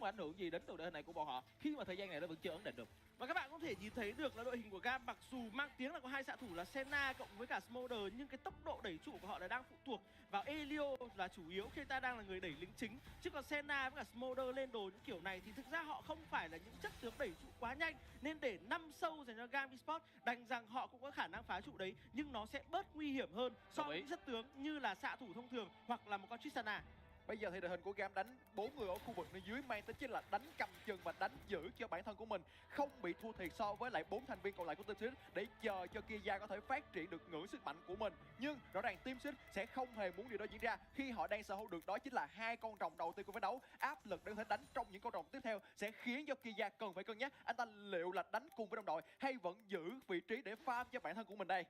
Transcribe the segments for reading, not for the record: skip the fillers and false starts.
ảnh hưởng gì đến từ đội hình này của bọn họ khi mà thời gian này nó vẫn chưa ổn định được. Và các bạn có thể nhìn thấy được là đội hình của Gam mặc dù mang tiếng là có hai xạ thủ là Senna cộng với cả Smolder, nhưng cái tốc độ đẩy trụ của họ là đang phụ thuộc vào Elio là chủ yếu khi ta đang là người đẩy lính chính. Chứ còn Senna với cả Smolder lên đồ những kiểu này thì thực ra họ không phải là những chất tướng đẩy trụ quá nhanh, nên để 5 sâu dành cho Gam Esports đành rằng họ cũng có khả năng phá trụ đấy, nhưng nó sẽ bớt nguy hiểm hơn so với những chất tướng như là xạ thủ thông thường hoặc là một con Tristana. Bây giờ thì đội hình của Gam đánh 4 người ở khu vực nơi dưới mang tính chính là đánh cầm chừng và đánh giữ cho bản thân của mình không bị thua thiệt so với lại 4 thành viên còn lại của Team Six để chờ cho Kia có thể phát triển được ngưỡng sức mạnh của mình. Nhưng rõ ràng Team Six sẽ không hề muốn điều đó diễn ra khi họ đang sở hữu được đó chính là hai con rồng đầu tiên của ván đấu. Áp lực để có thể đánh trong những con rồng tiếp theo sẽ khiến cho Kia cần phải cân nhắc anh ta liệu là đánh cùng với đồng đội hay vẫn giữ vị trí để farm cho bản thân của mình đây.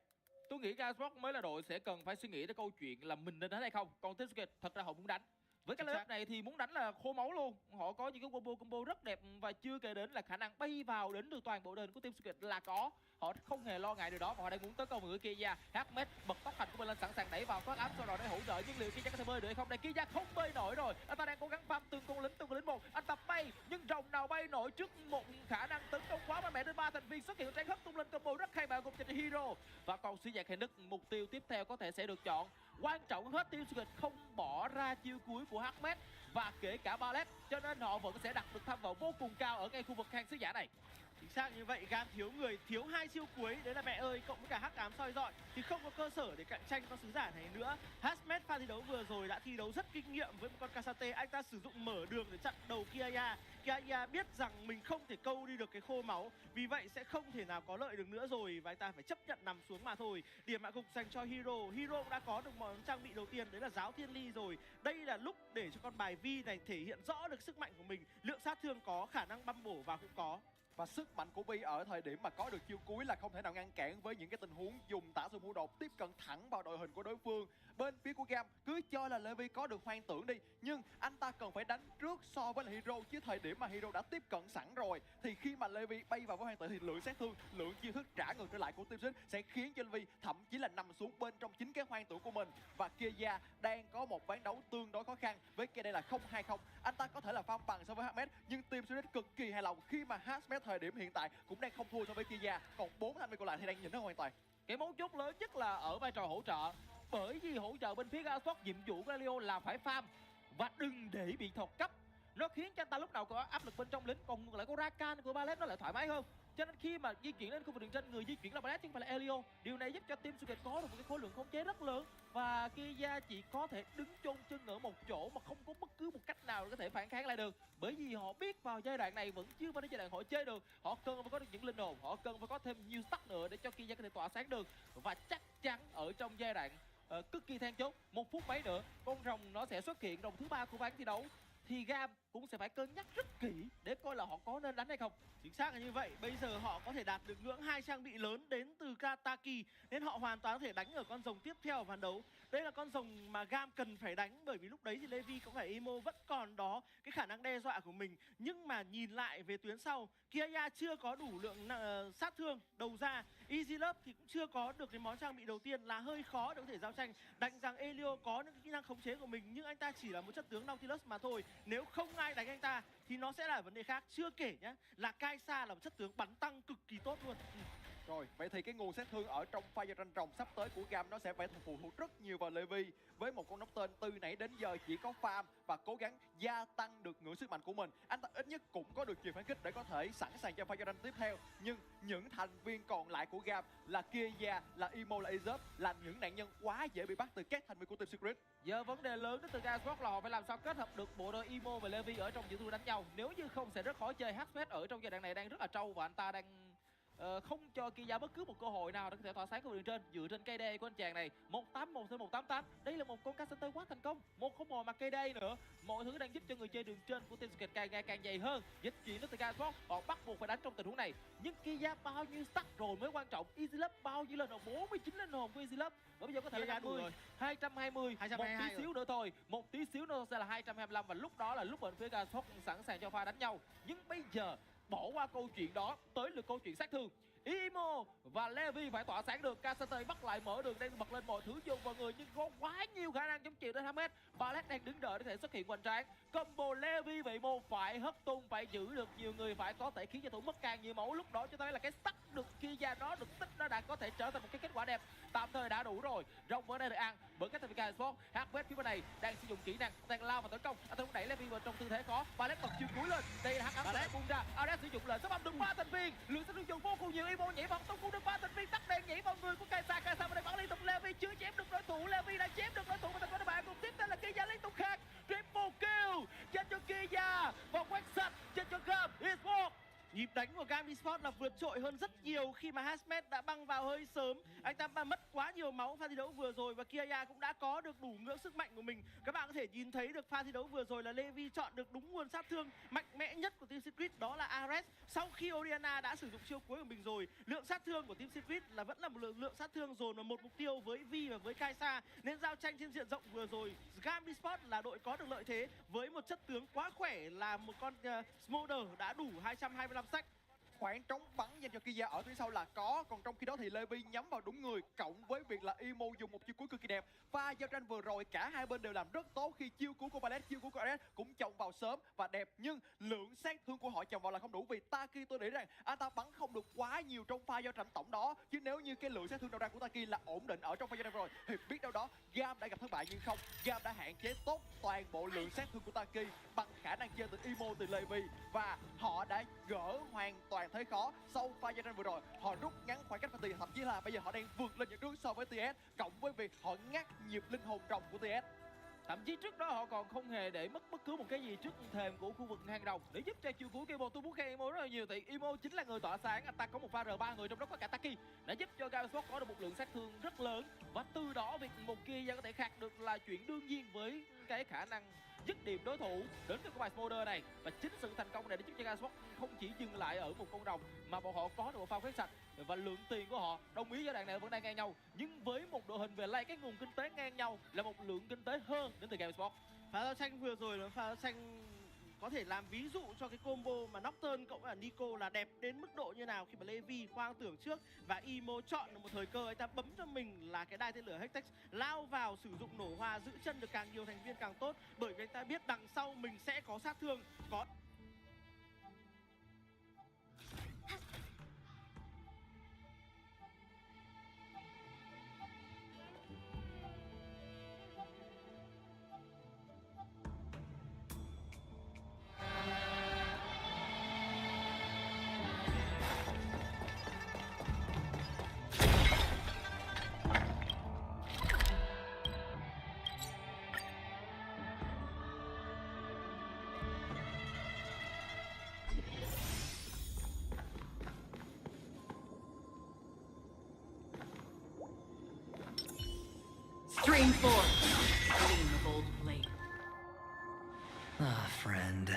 Tôi nghĩ Gasbox mới là đội sẽ cần phải suy nghĩ tới câu chuyện là mình nên đánh hay không. Còn Team Six thật ra họ muốn đánh. Với cái lớp này thì muốn đánh là khô máu luôn. Họ có những cái combo rất đẹp và chưa kể đến là khả năng bay vào đến từ toàn bộ đội hình của Team Secret là có. Họ không hề lo ngại điều đó và họ đang muốn tấn công người Kia. Hmet bật tốc hành của mình lên sẵn sàng đẩy vào thoát áp sau đó để hỗ trợ, nhưng liệu Kia có thể bơi được hay không? Đây Kia không bơi nổi rồi. Anh ta đang cố gắng farm từng con lính một. Anh ta bay nhưng rồng nào bay nổi trước một khả năng tấn công quá mạnh mẽ đến 3 thành viên xuất hiện trái hất tung lên combo rất hay mà cùng cho Hero. Và còn suy nhạc hay nứt, mục tiêu tiếp theo có thể sẽ được chọn. Quan trọng hết Team Secret không bỏ ra chiêu cuối của Hmet và kể cả Ballet, cho nên họ vẫn sẽ đặt được tham vọng vô cùng cao ở ngay khu vực hang sứ giả này. Chính xác như vậy, Gam thiếu người, thiếu hai chiêu cuối đấy là mẹ ơi cộng với cả hắc ám soi dọi thì không có cơ sở để cạnh tranh con sứ giả này nữa. Hasmet pha thi đấu vừa rồi đã thi đấu rất kinh nghiệm với một con Kasate, anh ta sử dụng mở đường để chặn đầu Kia. Kia biết rằng mình không thể câu đi được cái khô máu, vì vậy sẽ không thể nào có lợi được nữa rồi và anh ta phải chấp nhận nằm xuống mà thôi. Điểm hạ gục dành cho Hero cũng đã có được món trang bị đầu tiên đấy là giáo thiên ly rồi. Đây là lúc để cho con bài Vi này thể hiện rõ được sức mạnh của mình, lượng sát thương có, khả năng băm bổ và cũng có. Và sức mạnh của Vi ở thời điểm mà có được chiêu cuối là không thể nào ngăn cản với những cái tình huống dùng tả sung hữu đột tiếp cận thẳng vào đội hình của đối phương. Bên phía của Gam cứ cho là Levi có được hoang tưởng đi, nhưng anh ta cần phải đánh trước so với là Hero, chứ thời điểm mà Hero đã tiếp cận sẵn rồi thì khi mà Levi bay vào với hoang tưởng thì lượng sát thương, lượng chiêu thức trả ngược trở lại của Team Six sẽ khiến cho Levi thậm chí là nằm xuống bên trong chính cái hoang tưởng của mình. Và Kia đang có một ván đấu tương đối khó khăn với cái đây là 0-2-0. Anh ta có thể là farm bằng so với Hmet, nhưng Team Six cực kỳ hài lòng khi mà Hmet thời điểm hiện tại cũng đang không thua so với Kia, còn 4 thành viên còn lại thì đang nhìn nó hoàn toàn. Cái mấu chốt lớn nhất là ở vai trò hỗ trợ, bởi vì hỗ trợ bên phía Gasbox nhiệm vụ của Elio là phải farm và đừng để bị thọt cấp. Nó khiến cho anh ta lúc nào có áp lực bên trong lính, còn lại có Rakan của Ballet nó lại thoải mái hơn. Cho nên khi mà di chuyển lên khu vực đường trên, người di chuyển là Ballet chứ không phải là Elio. Điều này giúp cho Team Secret có được một cái khối lượng khống chế rất lớn và Kia chỉ có thể đứng chôn chân ở một chỗ mà không có bất cứ một cách nào để có thể phản kháng lại được. Bởi vì họ biết vào giai đoạn này vẫn chưa phải đến giai đoạn họ chơi được, họ cần phải có được những linh hồn, họ cần phải có thêm nhiều stack nữa để cho Kia có thể tỏa sáng được. Và chắc chắn ở trong giai đoạn cực kỳ then chốt, 1 phút mấy nữa con rồng nó sẽ xuất hiện, rồng thứ 3 của ván thi đấu, thì Gam cũng sẽ phải cân nhắc rất kỹ để coi là họ có nên đánh hay không. Chính xác là như vậy. Bây giờ họ có thể đạt được ngưỡng 2 trang bị lớn đến từ Kataki, nên họ hoàn toàn có thể đánh ở con rồng tiếp theo ván đấu. Đây là con rồng mà Gam cần phải đánh, bởi vì lúc đấy thì Levi có phải Emo vẫn còn đó cái khả năng đe dọa của mình. Nhưng mà nhìn lại về tuyến sau, Kia chưa có đủ lượng sát thương đầu ra. Easy Love thì cũng chưa có được cái món trang bị đầu tiên, là hơi khó để có thể giao tranh. Đành rằng Elio có những kỹ năng khống chế của mình, nhưng anh ta chỉ là một chất tướng Nautilus mà thôi. Nếu không ai đánh anh ta thì nó sẽ là vấn đề khác. Chưa kể nhá, là Kaisa là một chất tướng bắn tăng cực kỳ tốt luôn. Rồi, vậy thì cái nguồn sát thương ở trong pha giao tranh rồng sắp tới của Gam nó sẽ phải phụ thuộc rất nhiều vào Levi. Với một con nóc tên từ nãy đến giờ chỉ có farm và cố gắng gia tăng được ngưỡng sức mạnh của mình, anh ta ít nhất cũng có được chìa phản kích để có thể sẵn sàng cho pha giao tranh tiếp theo. Nhưng những thành viên còn lại của Gam là Kia, là Emo, là Azop là những nạn nhân quá dễ bị bắt từ các thành viên của Team Secret. Giờ vấn đề lớn đến từ Gasbox là họ phải làm sao kết hợp được bộ đôi Emo và Levi ở trong những thua đánh nhau. Nếu như không sẽ rất khó chơi. Hmet ở trong giai đoạn này đang rất là trâu và anh ta đang không cho Kia bất cứ một cơ hội nào để có thể tỏa sáng của đường trên. Dựa trên cây đê của anh chàng này 181 thêm 188, đây là một con Kasate quá thành công. 101 mặt cây đê nữa, mọi thứ đang giúp cho người chơi đường trên của Team Secret càng ngày càng dày hơn. Dịch chuyển đến từ Gasbox, họ bắt buộc phải đánh trong tình huống này. Nhưng Kia bao nhiêu stack rồi mới quan trọng. Easy Love bao nhiêu lên hồn, 49 lên hồn của Easy Love. Và bây giờ có thể là 50, 220, một tí xíu nữa thôi, một tí xíu nữa sẽ là 225 và lúc đó là lúc bên phía Gasbox sẵn sàng cho pha đánh nhau. Nhưng bây giờ bỏ qua câu chuyện đó, tới lượt câu chuyện sát thương. Emo và Levi phải tỏa sáng được. Kasate bắt lại mở đường, đang bật lên mọi thứ dùng vào người nhưng có quá nhiều khả năng chống chịu đến 2m. Ballet đang đứng đợi để thể xuất hiện hoành tráng. Combo Levi và Emo phải phải hất tung, phải giữ được nhiều người, phải có thể khiến cho thủ mất càng nhiều máu. Lúc đó cho thấy là cái tắc được Kia nó được tích nó đã có thể trở thành một cái kết quả đẹp. Tạm thời đã đủ rồi. Rồng vẫn đang được ăn bởi cái TVK Sport. HV phía bên này đang sử dụng kỹ năng, đang lao vào tấn công. Anh ta đẩy Levi vào trong tư thế khó. Và bật chiêu cuối lên. Đây là hắc ám sẽ bung ra. Ares sử dụng lệnh sắp băm được 3 thành viên. Lượng sẽ sử dụng vô cùng nhiều. Imo nhảy vào tông cung được 3 thành viên. Tắc đen nhảy vào người của Kaisa. Kaisa bên đây bắn liên tục. Levi chưa chém được đối thủ. Levi đã chém được đối thủ. Và thành công các bạn cùng tiếp theo là Kia liên tục khác. Triple kill dành cho Kia và quét sạch dành cho Gam Esports. Nhịp đánh của Gam Esports là vượt trội hơn rất nhiều khi mà Hasmet đã băng vào hơi sớm. Anh ta mất quá nhiều máu pha thi đấu vừa rồi và Kia cũng đã có được đủ ngưỡng sức mạnh của mình. Các bạn có thể nhìn thấy được pha thi đấu vừa rồi là Levi chọn được đúng nguồn sát thương mạnh mẽ nhất của Team Secret, đó là Ares. Sau khi Oriana đã sử dụng chiêu cuối của mình rồi, lượng sát thương của Team Secret là vẫn là một lượng sát thương dồn vào một mục tiêu với Vi và với Kaisa. Nên giao tranh trên diện rộng vừa rồi, Gam Esports là đội có được lợi thế với một chất tướng quá khỏe là một con Smolder đã đủ 225 sách. Khoảng trống bắn dành cho Kia ở phía sau là có, còn trong khi đó thì Levi nhắm vào đúng người, cộng với việc là Imo dùng một chiêu cuối cực kỳ đẹp. Pha giao tranh vừa rồi cả hai bên đều làm rất tốt khi chiêu cuối của Ballet, chiêu cuối của Ares cũng chồng vào sớm và đẹp, nhưng lượng sát thương của họ chồng vào là không đủ vì Taki tôi nghĩ rằng anh ta bắn không được quá nhiều trong pha giao tranh tổng đó, chứ nếu như cái lượng sát thương đầu ra của Taki là ổn định ở trong pha giao tranh rồi thì biết đâu đó Gam đã gặp thất bại, nhưng không, Gam đã hạn chế tốt toàn bộ lượng sát thương của Taki bằng khả năng chơi từ Imo, từ Levi và họ đã gỡ hoàn toàn thế khó. Sau pha giao tranh vừa rồi, họ rút ngắn khoảng cách pha tiền, thậm chí là bây giờ họ đang vượt lên những bước so với TS, cộng với việc họ ngắt nhịp linh hồn rồng của TS. Thậm chí trước đó họ còn không hề để mất bất cứ một cái gì trước thềm của khu vực hang rồng để giúp cho chiêu cuối của Imo. Tôi muốn khen Imo rất là nhiều, thì Imo chính là người tỏa sáng. Anh ta có một pha R3 người, trong đó có cả Taki, đã giúp cho Gam Esports có được một lượng sát thương rất lớn, và từ đó việc một Kia có thể khạc được là chuyện đương nhiên với cái khả năng dứt điểm đối thủ đến từ cái bài Smolder này. Và chính sự thành công này đã giúp cho Gam Esports không chỉ dừng lại ở một con rồng mà bọn họ có được một pha quét sạch, và lượng tiền của họ đồng ý giai đoạn này vẫn đang ngang nhau, nhưng với một đội hình về lay cái nguồn kinh tế ngang nhau là một lượng kinh tế hơn đến từ Gam Esports. Pha giao tranh vừa rồi là pha giao tranh có thể làm ví dụ cho cái combo mà Nocturne cộng với Nico là đẹp đến mức độ như nào khi mà Levi khoang tưởng trước và Imo chọn được một thời cơ, anh ta bấm cho mình là cái đai tên lửa Hectex, lao vào sử dụng nổ hoa, giữ chân được càng nhiều thành viên càng tốt, bởi vì anh ta biết đằng sau mình sẽ có sát thương, có Stream forth, gleam of old blade. Ah, friend.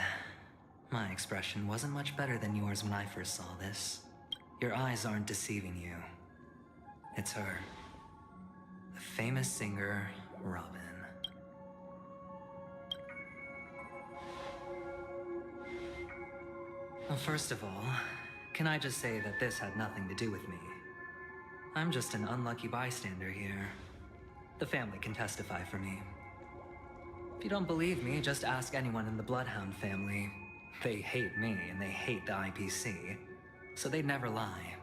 My expression wasn't much better than yours when I first saw this. Your eyes aren't deceiving you. It's her. The famous singer, Robin. Well, first of all, can I just say that this had nothing to do with me? I'm just an unlucky bystander here. The family can testify for me. If you don't believe me, just ask anyone in the Bloodhound family. They hate me and they hate the IPC, so they'd never lie.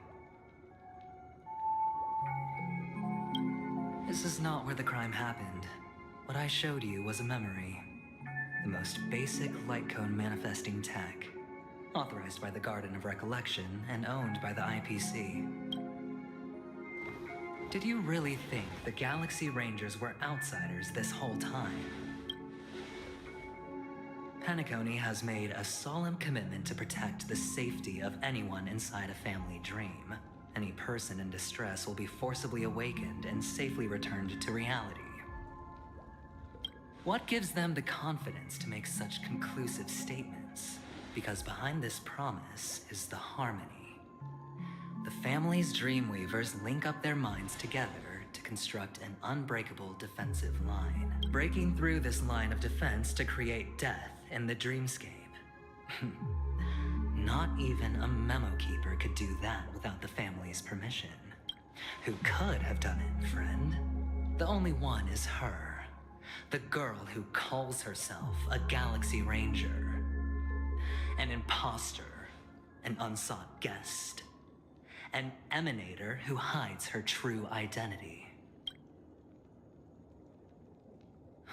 This is not where the crime happened. What I showed you was a memory. The most basic light cone manifesting tech, authorized by the Garden of Recollection and owned by the IPC. Did you really think the Galaxy Rangers were outsiders this whole time? Penacony has made a solemn commitment to protect the safety of anyone inside a family dream. Any person in distress will be forcibly awakened and safely returned to reality. What gives them the confidence to make such conclusive statements? Because behind this promise is the harmony. The family's Dreamweavers link up their minds together to construct an unbreakable defensive line, breaking through this line of defense to create death in the dreamscape. Not even a memo keeper could do that without the family's permission. Who could have done it, friend? The only one is her. The girl who calls herself a Galaxy Ranger. an imposter, an unsought guest, an emanator who hides her true identity.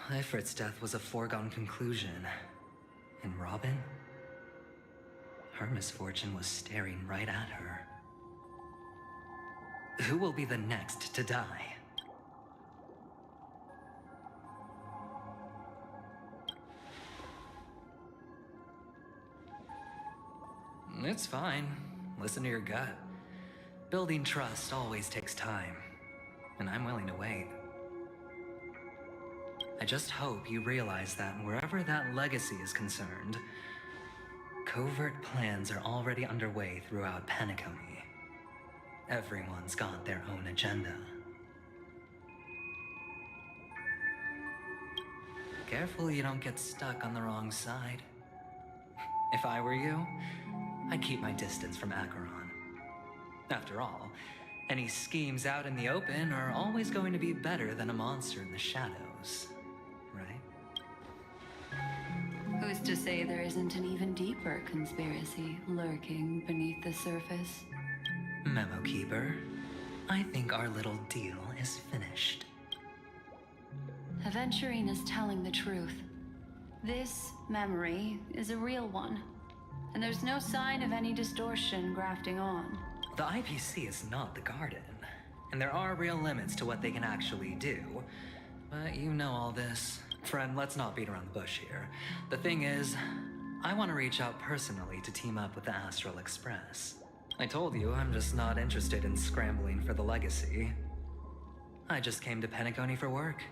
Ifrit's death was a foregone conclusion. And Robin? Her misfortune was staring right at her. Who will be the next to die? It's fine. Listen to your gut. Building trust always takes time, and I'm willing to wait. I just hope you realize that wherever that legacy is concerned, covert plans are already underway throughout Penacony. Everyone's got their own agenda. Careful you don't get stuck on the wrong side. If I were you, I'd keep my distance from Acheron. After all, any schemes out in the open are always going to be better than a monster in the shadows, right? Who's to say there isn't an even deeper conspiracy lurking beneath the surface? Memo Keeper, I think our little deal is finished. Aventurine is telling the truth. This memory is a real one, and there's no sign of any distortion grafting on. The IPC is not the Garden, and there are real limits to what they can actually do. But you know all this. Friend, let's not beat around the bush here. The thing is, I want to reach out personally to team up with the Astral Express. I told you I'm just not interested in scrambling for the legacy. I just came to Penacony for work.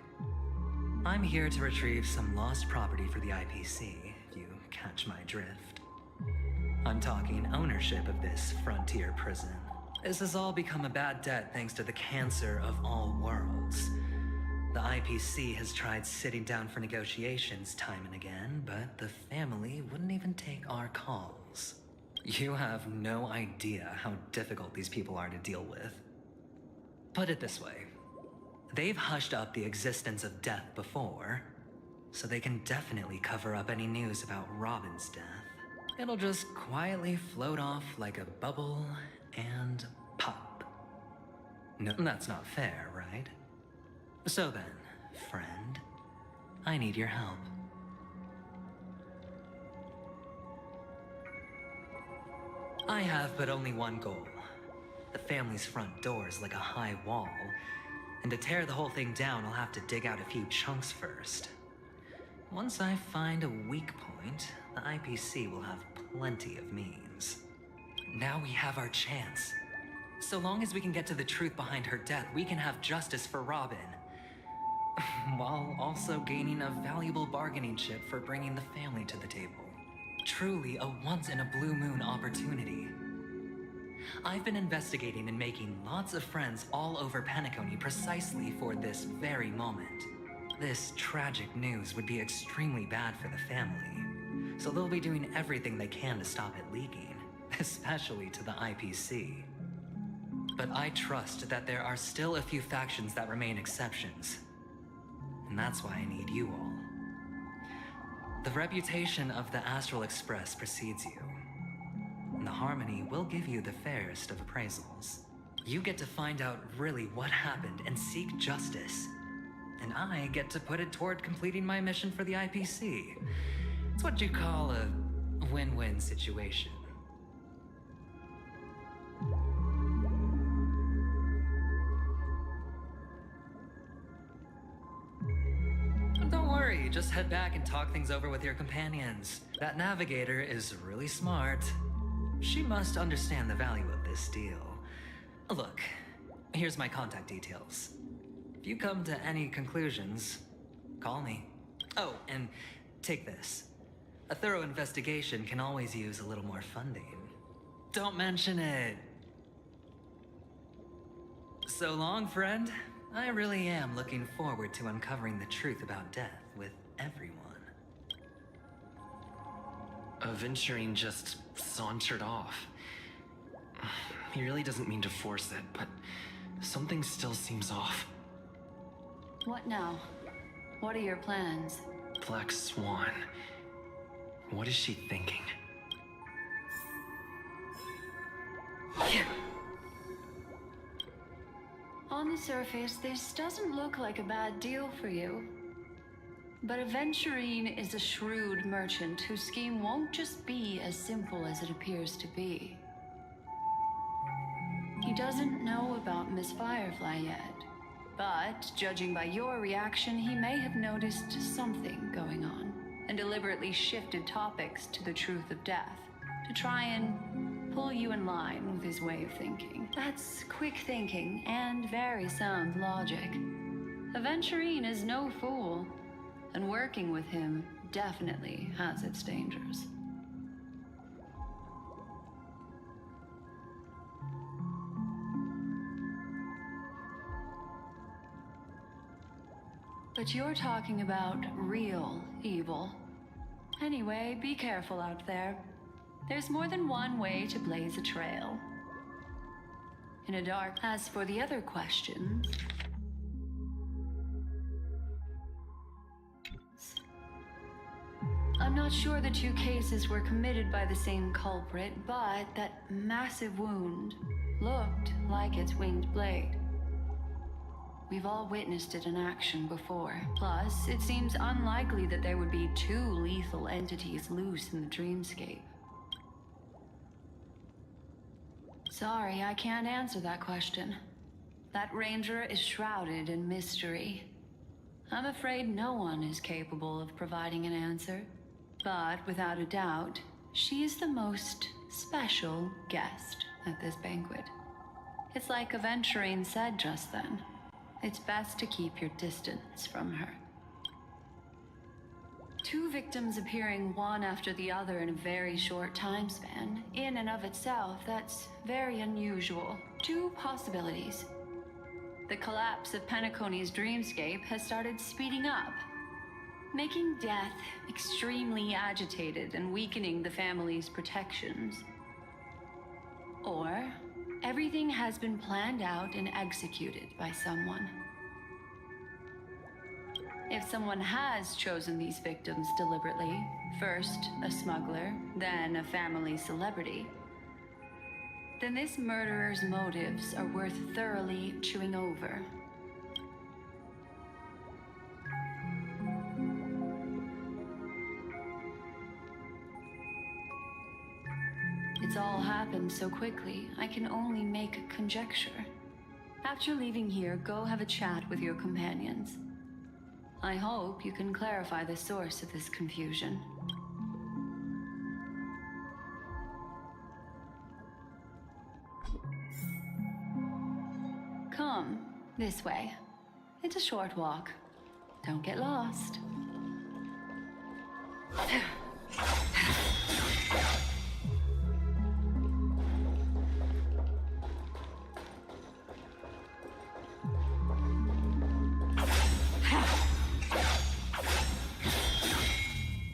I'm here to retrieve some lost property for the IPC, if you catch my drift. I'm talking ownership of this frontier prison. This has all become a bad debt thanks to the cancer of all worlds. The IPC has tried sitting down for negotiations time and again, but the family wouldn't even take our calls. You have no idea how difficult these people are to deal with. Put it this way. They've hushed up the existence of death before, so they can definitely cover up any news about Robin's death. It'll just quietly float off like a bubble and pop. No, that's not fair, right? So then, friend, I need your help. I have but only one goal. The family's front door is like a high wall, and to tear the whole thing down, I'll have to dig out a few chunks first. Once I find a weak point, the IPC will have plenty of means. Now we have our chance. So long as we can get to the truth behind her death, we can have justice for Robin. While also gaining a valuable bargaining chip for bringing the family to the table. Truly a once-in-a-blue-moon opportunity. I've been investigating and making lots of friends all over Penacony precisely for this very moment. This tragic news would be extremely bad for the family, so they'll be doing everything they can to stop it leaking, especially to the IPC. But I trust that there are still a few factions that remain exceptions, and that's why I need you all. The reputation of the Astral Express precedes you, and the Harmony will give you the fairest of appraisals. You get to find out really what happened and seek justice, and I get to put it toward completing my mission for the IPC. It's what you call a win-win situation. Don't worry, just head back and talk things over with your companions. That navigator is really smart. She must understand the value of this deal. Look, here's my contact details. If you come to any conclusions, call me. Oh, and take this. A thorough investigation can always use a little more funding. Don't mention it. So long, friend. I really am looking forward to uncovering the truth about death with everyone. Aventurine just sauntered off. He really doesn't mean to force it, but something still seems off. What now? What are your plans? Black Swan. What is she thinking? surface, this doesn't look like a bad deal for you. But Aventurine is a shrewd merchant whose scheme won't just be as simple as it appears to be. He doesn't know about Miss Firefly yet, but judging by your reaction, he may have noticed something going on and deliberately shifted topics to the truth of death to try and pull you in line with his way of thinking. That's quick thinking and very sound logic. Aventurine is no fool, and working with him definitely has its dangers. But you're talking about real evil. Anyway, be careful out there. There's more than one way to blaze a trail. In a dark... As for the other questions... I'm not sure the two cases were committed by the same culprit, but that massive wound looked like its winged blade. We've all witnessed it in action before. Plus, it seems unlikely that there would be two lethal entities loose in the dreamscape. Sorry, I can't answer that question. That ranger is shrouded in mystery. I'm afraid no one is capable of providing an answer. But without a doubt, she is the most special guest at this banquet. It's like Aventurine said just then. It's best to keep your distance from her. Two victims appearing one after the other in a very short time span, in and of itself, that's very unusual. Two possibilities. The collapse of Penacony's dreamscape has started speeding up, making death extremely agitated and weakening the family's protections. Or everything has been planned out and executed by someone. If someone has chosen these victims deliberately, first a smuggler, then a family celebrity, then this murderer's motives are worth thoroughly chewing over. It's all happened so quickly, I can only make conjecture. After leaving here, go have a chat with your companions. I hope you can clarify the source of this confusion. Come, this way. It's a short walk. Don't get lost.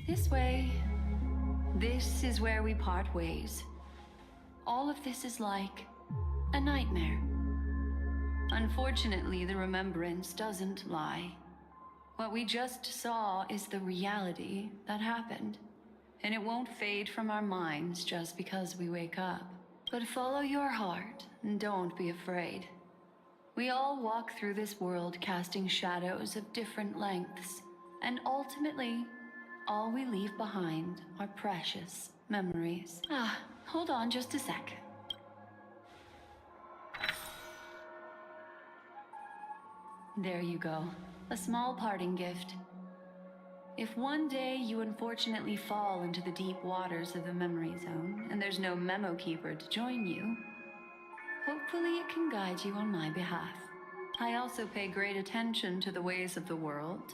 This way. This is where we part ways. All of this is like a nightmare. Unfortunately, the remembrance doesn't lie. What we just saw is the reality that happened, and it won't fade from our minds just because we wake up. But follow your heart and don't be afraid. We all walk through this world casting shadows of different lengths, and ultimately, all we leave behind are precious memories. Hold on just a sec. There you go. A small parting gift. If one day you unfortunately fall into the deep waters of the memory zone and there's no memo keeper to join you, hopefully it can guide you on my behalf. I also pay great attention to the ways of the world.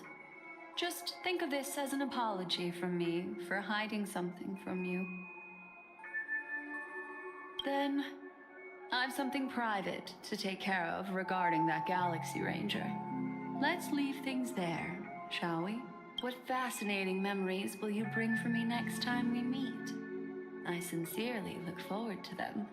Just think of this as an apology from me for hiding something from you. Then, I've something private to take care of regarding that Galaxy Ranger. Let's leave things there, shall we? What fascinating memories will you bring for me next time we meet? I sincerely look forward to them.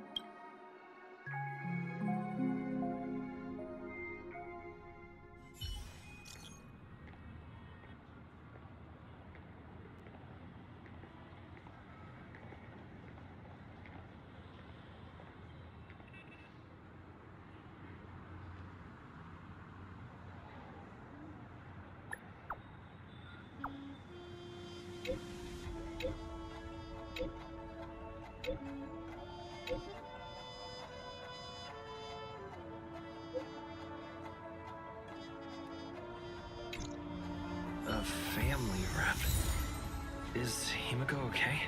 A family rep. Is Himiko okay?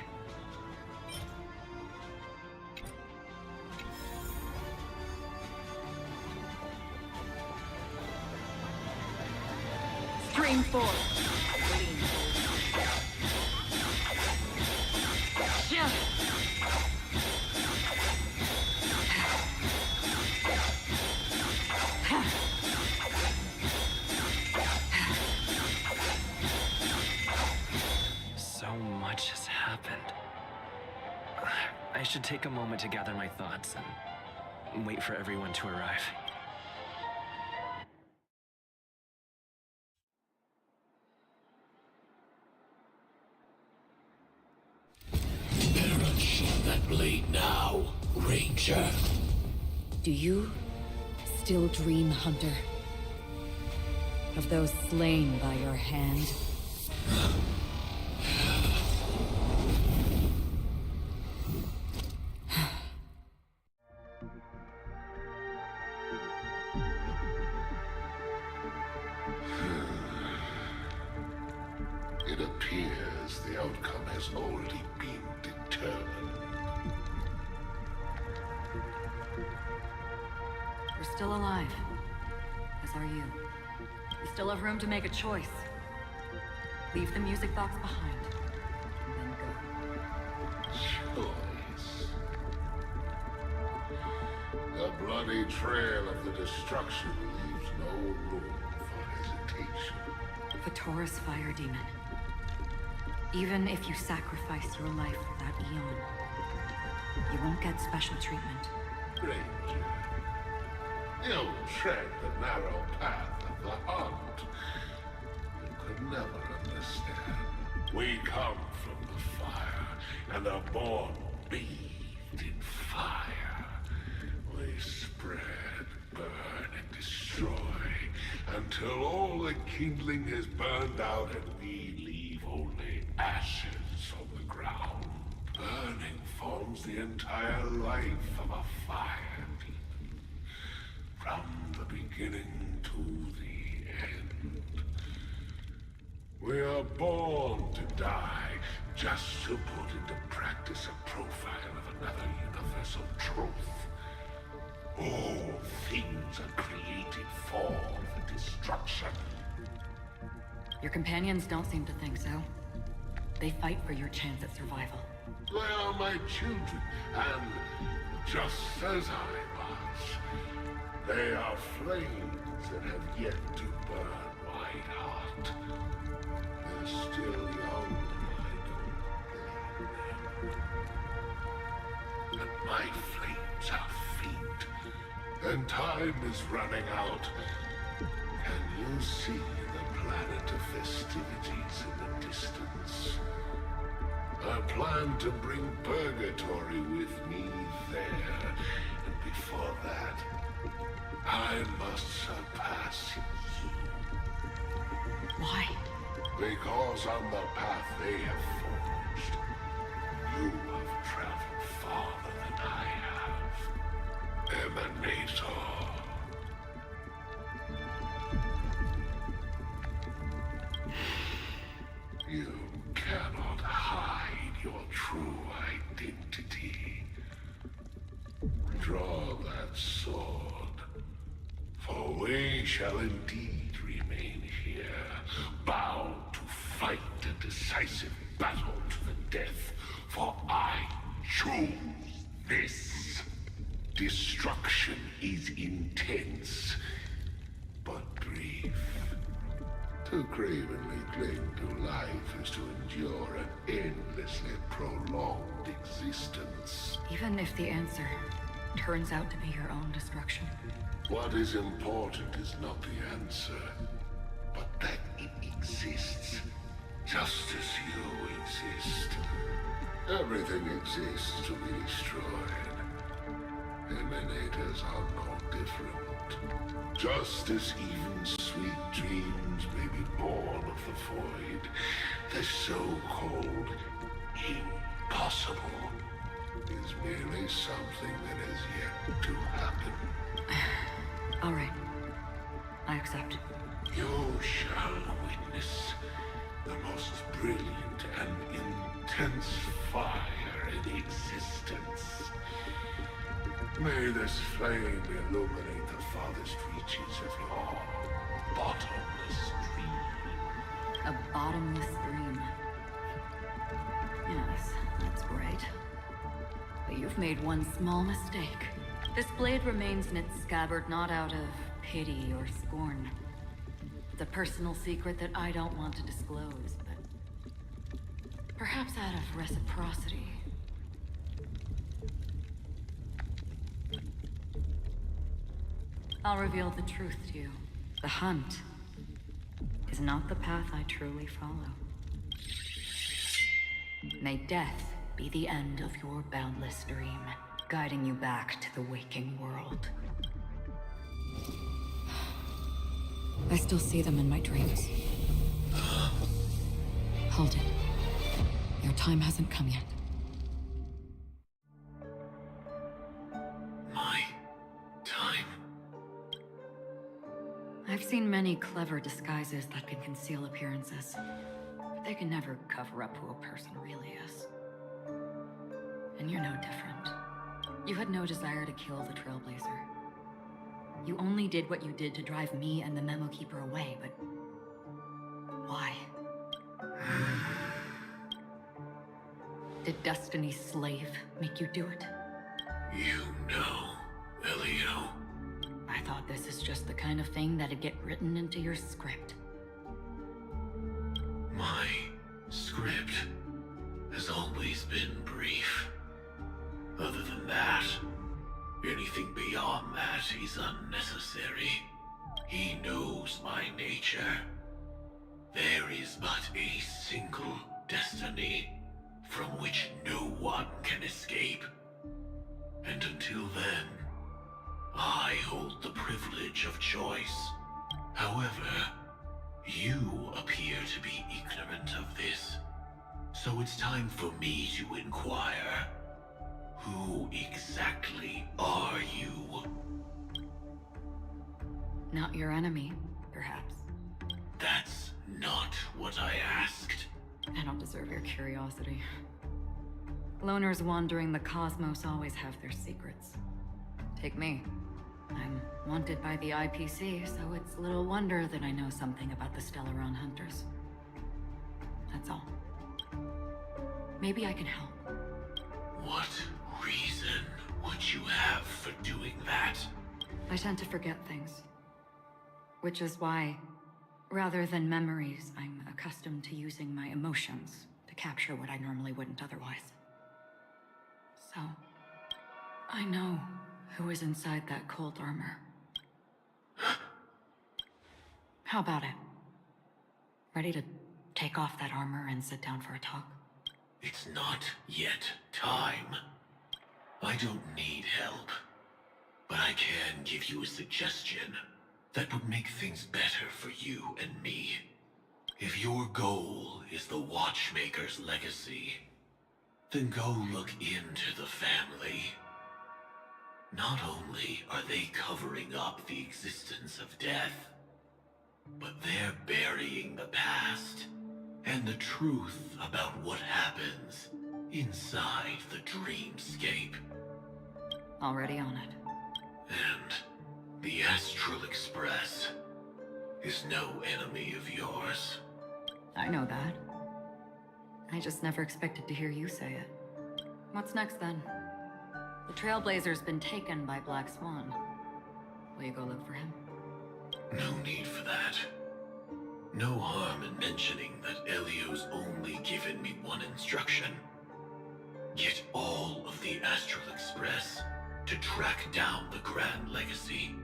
Stream forward. Yeah. So much has happened. I should take a moment to gather my thoughts and wait for everyone to arrive. Perish that blade now, Ranger. Do you still dream, Hunter? Of those slain by your hand? It appears the outcome has already been determined. We're still alive. As are you. We still have room to make a choice. Leave the music box behind. And then go. Choice. The bloody trail of the destruction leaves no room for hesitation. Vatora's fire demon. Even if you sacrifice your life for that eon, you won't get special treatment. Ranger, you tread the narrow path of the hunt. You could never understand. We come from the fire, and are born bathed in fire. We spread, burn, and destroy, until all the kindling is burned out and we leave only ashes on the ground. Burning forms the entire life of a fire demon, from the beginning to the end. We are born to die, just to put into practice a profile of another universal truth. All things are created for the destruction. Your companions don't seem to think so. They fight for your chance at survival. They are my children, and just as I was, they are flames that have yet to burn white hot. They're still young, I don't blame them. But my flames are faint, and time is running out. Can you see the planet of festivities in the distance? I plan to bring Purgatory with me there, and before that, I must surpass you. Why? Because on the path they have forged, you have traveled farther than I have. Emanator. You cannot hide your true identity. Draw that sword, for we shall indeed remain here, bound to fight a decisive battle to the death, for I choose this. Destruction is intense, but brief. To cravenly cling to life is to endure an endlessly prolonged existence. Even if the answer turns out to be your own destruction. What is important is not the answer, but that it exists, just as you exist. Everything exists to be destroyed. Emanators are no different. Just as even sweet dreams may be born of the void, the so-called impossible is merely something that has yet to happen. All right. I accept. You shall witness the most brilliant and intense fire in existence. May this flame illuminate the farthest reaches of your bottomless dream. A bottomless dream. Yes, that's great. But you've made one small mistake. This blade remains in its scabbard not out of pity or scorn. It's a personal secret that I don't want to disclose, but perhaps out of reciprocity. I'll reveal the truth to you. The hunt is not the path I truly follow. May death be the end of your boundless dream, guiding you back to the waking world. I still see them in my dreams. Hold it. Your time hasn't come yet. My time. I've seen many clever disguises that can conceal appearances, but they can never cover up who a person really is. And you're no different. You had no desire to kill the Trailblazer. You only did what you did to drive me and the Memo Keeper away, but why? Did Destiny's slave make you do it? You know, Elio. I thought this is just the kind of thing that'd get written into your script. My script has always been brief. Other than that, anything beyond that is unnecessary. He knows my nature. There is but a single destiny from which no one can escape. And until then, I hold the privilege of choice. However, you appear to be ignorant of this. So it's time for me to inquire. Who exactly are you? Not your enemy, perhaps. That's not what I asked. I don't deserve your curiosity. Loners wandering the cosmos always have their secrets. Take me. I'm wanted by the IPC, so it's little wonder that I know something about the Stellaron Hunters. That's all. Maybe I can help. What reason would you have for doing that? I tend to forget things. Which is why, rather than memories, I'm accustomed to using my emotions to capture what I normally wouldn't otherwise. So, I know who is inside that cold armor. How about it? Ready to take off that armor and sit down for a talk? It's not yet time. I don't need help, but I can give you a suggestion that would make things better for you and me. If your goal is the Watchmaker's legacy, then go look into the family. Not only are they covering up the existence of death, but they're burying the past and the truth about what happens inside the dreamscape. Already on it. And the Astral Express is no enemy of yours. I know that. I just never expected to hear you say it. What's next then? The Trailblazer's been taken by Black Swan. Will you go look for him? No need for that. No harm in mentioning that Elio's only given me one instruction. Get all of the Astral Express to track down the Grand Legacy.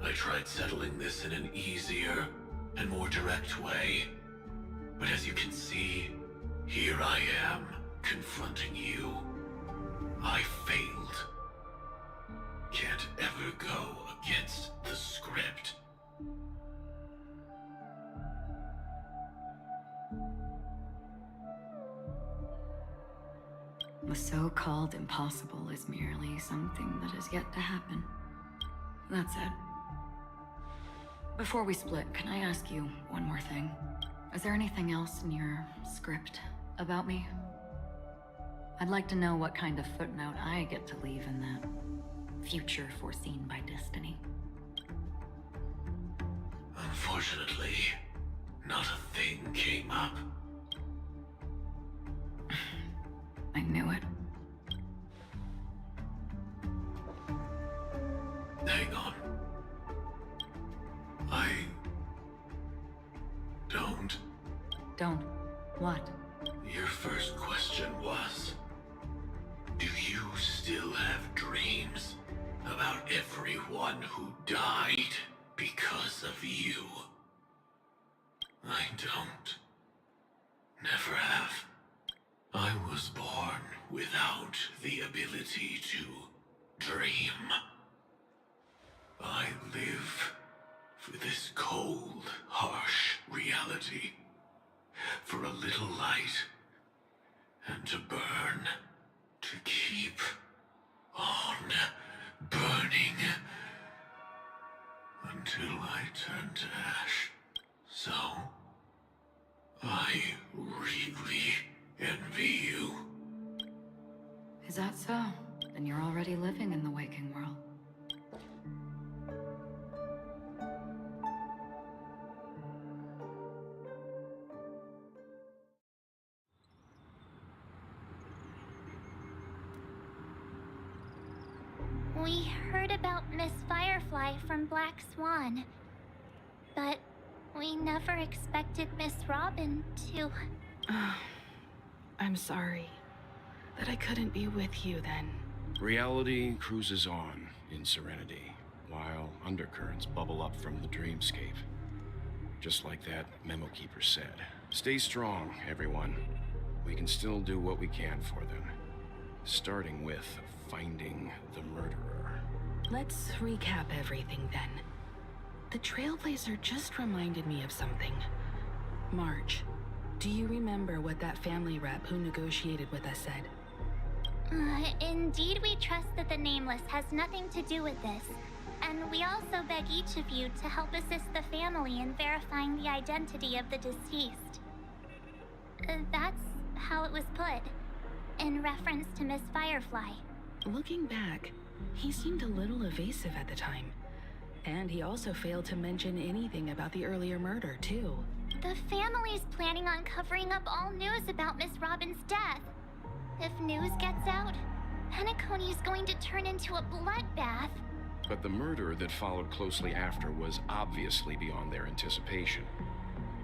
I tried settling this in an easier and more direct way, but as you can see, here I am, confronting you. I failed. Can't ever go against the script. The so-called impossible is merely something that has yet to happen. That's it. Before we split, can I ask you one more thing? Is there anything else in your script about me? I'd like to know what kind of footnote I get to leave in that future foreseen by destiny. Unfortunately, not a thing came up. I knew it. Hang on. I don't. Don't. What? Your first question was, do you still have dreams about everyone who died because of you? I don't. Never have. I was born without the ability to dream. I live for this cold, harsh reality. For a little light. And to burn. To keep on burning. Until I turn to ash. So, I really envy you. Is that so? Then you're already living in the waking world. We heard about Miss Firefly from Black Swan, but we never expected Miss Robin to... I'm sorry that I couldn't be with you then. Reality cruises on in serenity, while undercurrents bubble up from the dreamscape. Just like that memo keeper said. Stay strong, everyone. We can still do what we can for them. Starting with finding the murderer. Let's recap everything then. The Trailblazer just reminded me of something. March, do you remember what that family rep who negotiated with us said? Indeed, we trust that the Nameless has nothing to do with this. And we also beg each of you to help assist the family in verifying the identity of the deceased. That's how it was put, in reference to Miss Firefly. Looking back, he seemed a little evasive at the time. And he also failed to mention anything about the earlier murder, too. The family's planning on covering up all news about Miss Robin's death. If news gets out, Penacony's going to turn into a bloodbath. But the murder that followed closely after was obviously beyond their anticipation.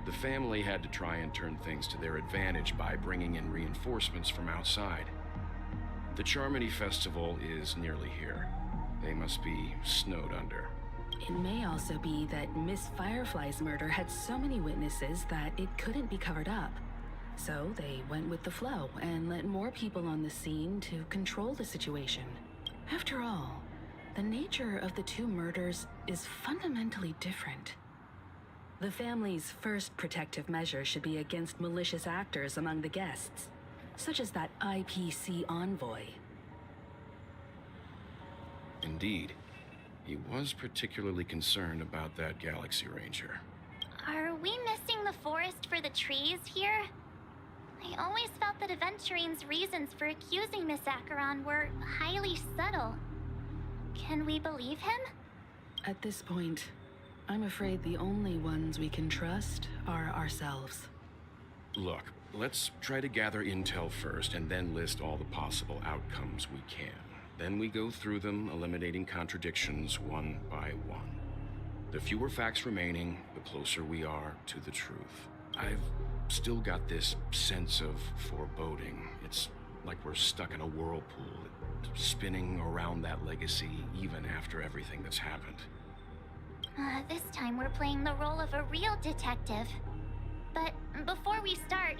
The family had to try and turn things to their advantage by bringing in reinforcements from outside. The Charmony Festival is nearly here. They must be snowed under. It may also be that Miss Firefly's murder had so many witnesses that it couldn't be covered up. So they went with the flow and let more people on the scene to control the situation. After all, the nature of the two murders is fundamentally different. The family's first protective measure should be against malicious actors among the guests, such as that IPC envoy. Indeed. He was particularly concerned about that Galaxy Ranger. Are we missing the forest for the trees here? I always felt that Aventurine's reasons for accusing Miss Acheron were highly subtle. Can we believe him? At this point, I'm afraid the only ones we can trust are ourselves. Look, let's try to gather intel first and then list all the possible outcomes we can. Then we go through them, eliminating contradictions one by one. The fewer facts remaining, the closer we are to the truth. I've still got this sense of foreboding. It's like we're stuck in a whirlpool, spinning around that legacy even after everything that's happened. This time we're playing the role of a real detective. But before we start,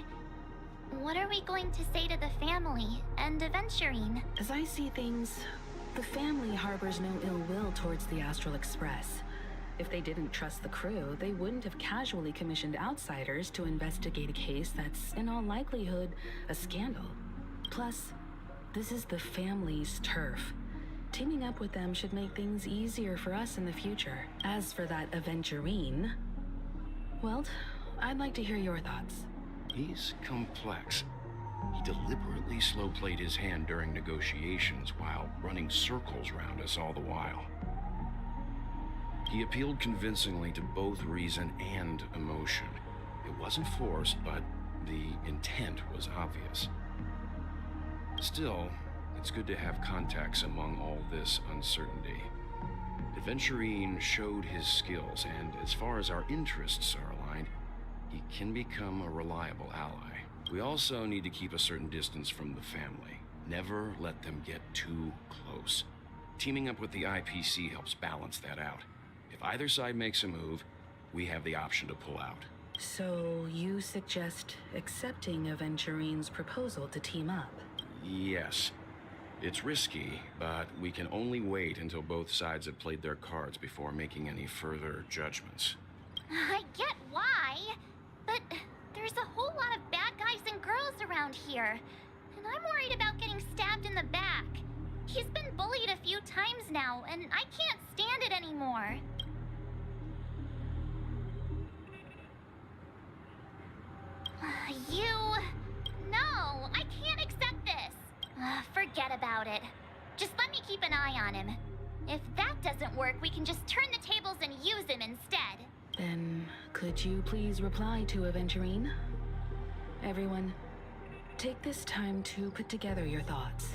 what are we going to say to the family and Aventurine? As I see things, the family harbors no ill will towards the Astral Express. If they didn't trust the crew, they wouldn't have casually commissioned outsiders to investigate a case that's, in all likelihood, a scandal. Plus, This is the family's turf. Teaming up with them should make things easier for us in the future. As for that aventurine, well, I'd like to hear your thoughts. He's complex. He deliberately slow-played his hand during negotiations while running circles around us all the while. He appealed convincingly to both reason and emotion. It wasn't forced, but the intent was obvious. Still, it's good to have contacts among all this uncertainty. Adventurine showed his skills, and as far as our interests are aligned, he can become a reliable ally. We also need to keep a certain distance from the family. Never let them get too close. Teaming up with the IPC helps balance that out. If either side makes a move, we have the option to pull out. So you suggest accepting Aventurine's proposal to team up? Yes. It's risky, but we can only wait until both sides have played their cards before making any further judgments. I get why, but there's a whole lot of bad guys and girls around here, and I'm worried about getting stabbed in the back. He's been bullied a few times now, and I can't stand it anymore. No, I can't accept this. Forget about it. Just let me keep an eye on him. If that doesn't work, we can just turn the tables and use him instead. Then, could you please reply to Aventurine? Everyone, take this time to put together your thoughts.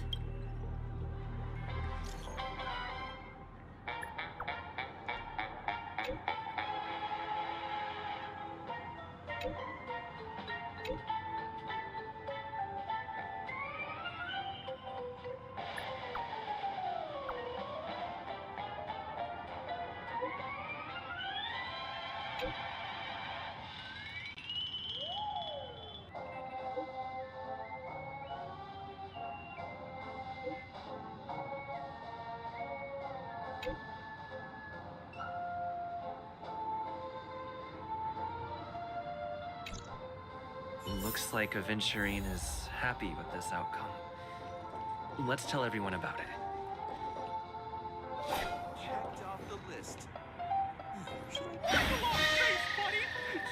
Looks like Aventurine is happy with this outcome. Let's tell everyone about it. Checked off the list.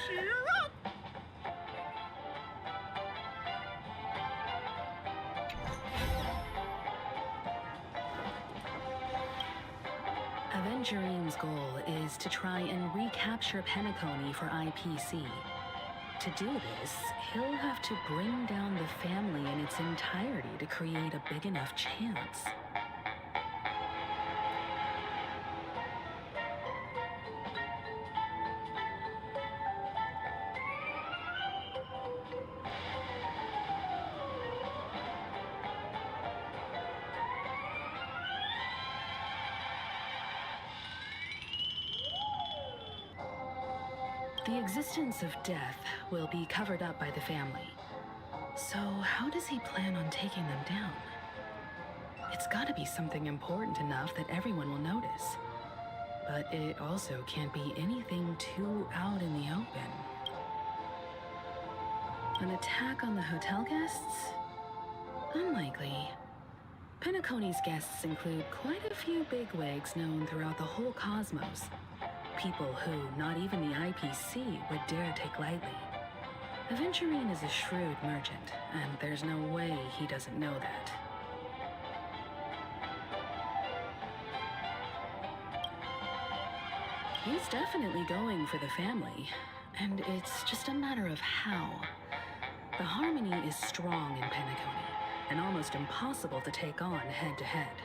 Cheer up! Aventurine's goal is to try and recapture Penacony for IPC. To do this, he'll have to bring down the family in its entirety to create a big enough chance. The existence of death will be covered up by the family. So how does he plan on taking them down? It's gotta be something important enough that everyone will notice. But it also can't be anything too out in the open. An attack on the hotel guests? Unlikely. Penacony's guests include quite a few bigwigs known throughout the whole cosmos. People who not even the IPC would dare take lightly. Aventurine is a shrewd merchant, and there's no way he doesn't know that. He's definitely going for the family, and it's just a matter of how. The harmony is strong in Penacony, and almost impossible to take on head-to-head.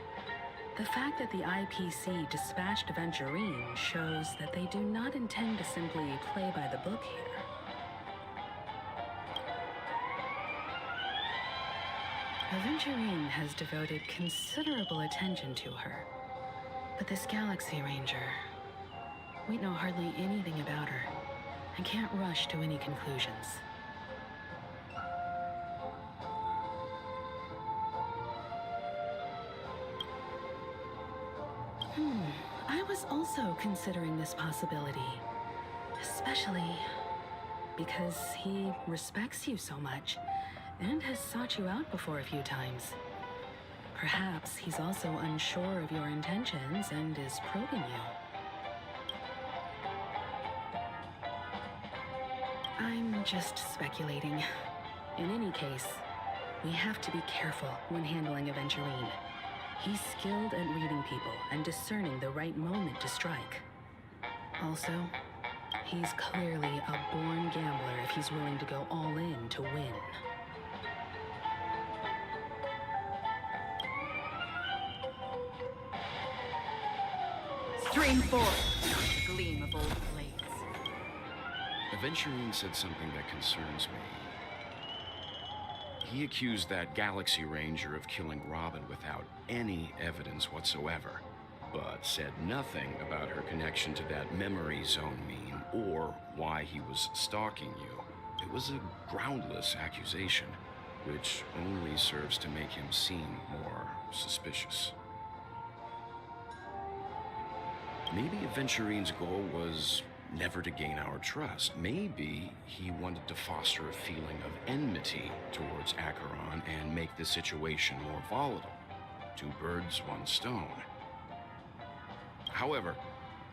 The fact that the IPC dispatched Aventurine shows that they do not intend to simply play by the book here. Aventurine has devoted considerable attention to her. But this Galaxy Ranger, we know hardly anything about her and can't rush to any conclusions. I was also considering this possibility, especially because he respects you so much and has sought you out before a few times. Perhaps he's also unsure of your intentions and is probing you. I'm just speculating. In any case, we have to be careful when handling Aventurine. He's skilled at reading people and discerning the right moment to strike. Also, he's clearly a born gambler if he's willing to go all in to win. Stream forth, gleam of old blades. Aventurine said something that concerns me. He accused that Galaxy Ranger of killing Robin without any evidence whatsoever, but said nothing about her connection to that memory zone meme or why he was stalking you. It was a groundless accusation, which only serves to make him seem more suspicious. Maybe Aventurine's goal was never to gain our trust. Maybe he wanted to foster a feeling of enmity towards Acheron and make the situation more volatile. 2 birds, 1 stone. However,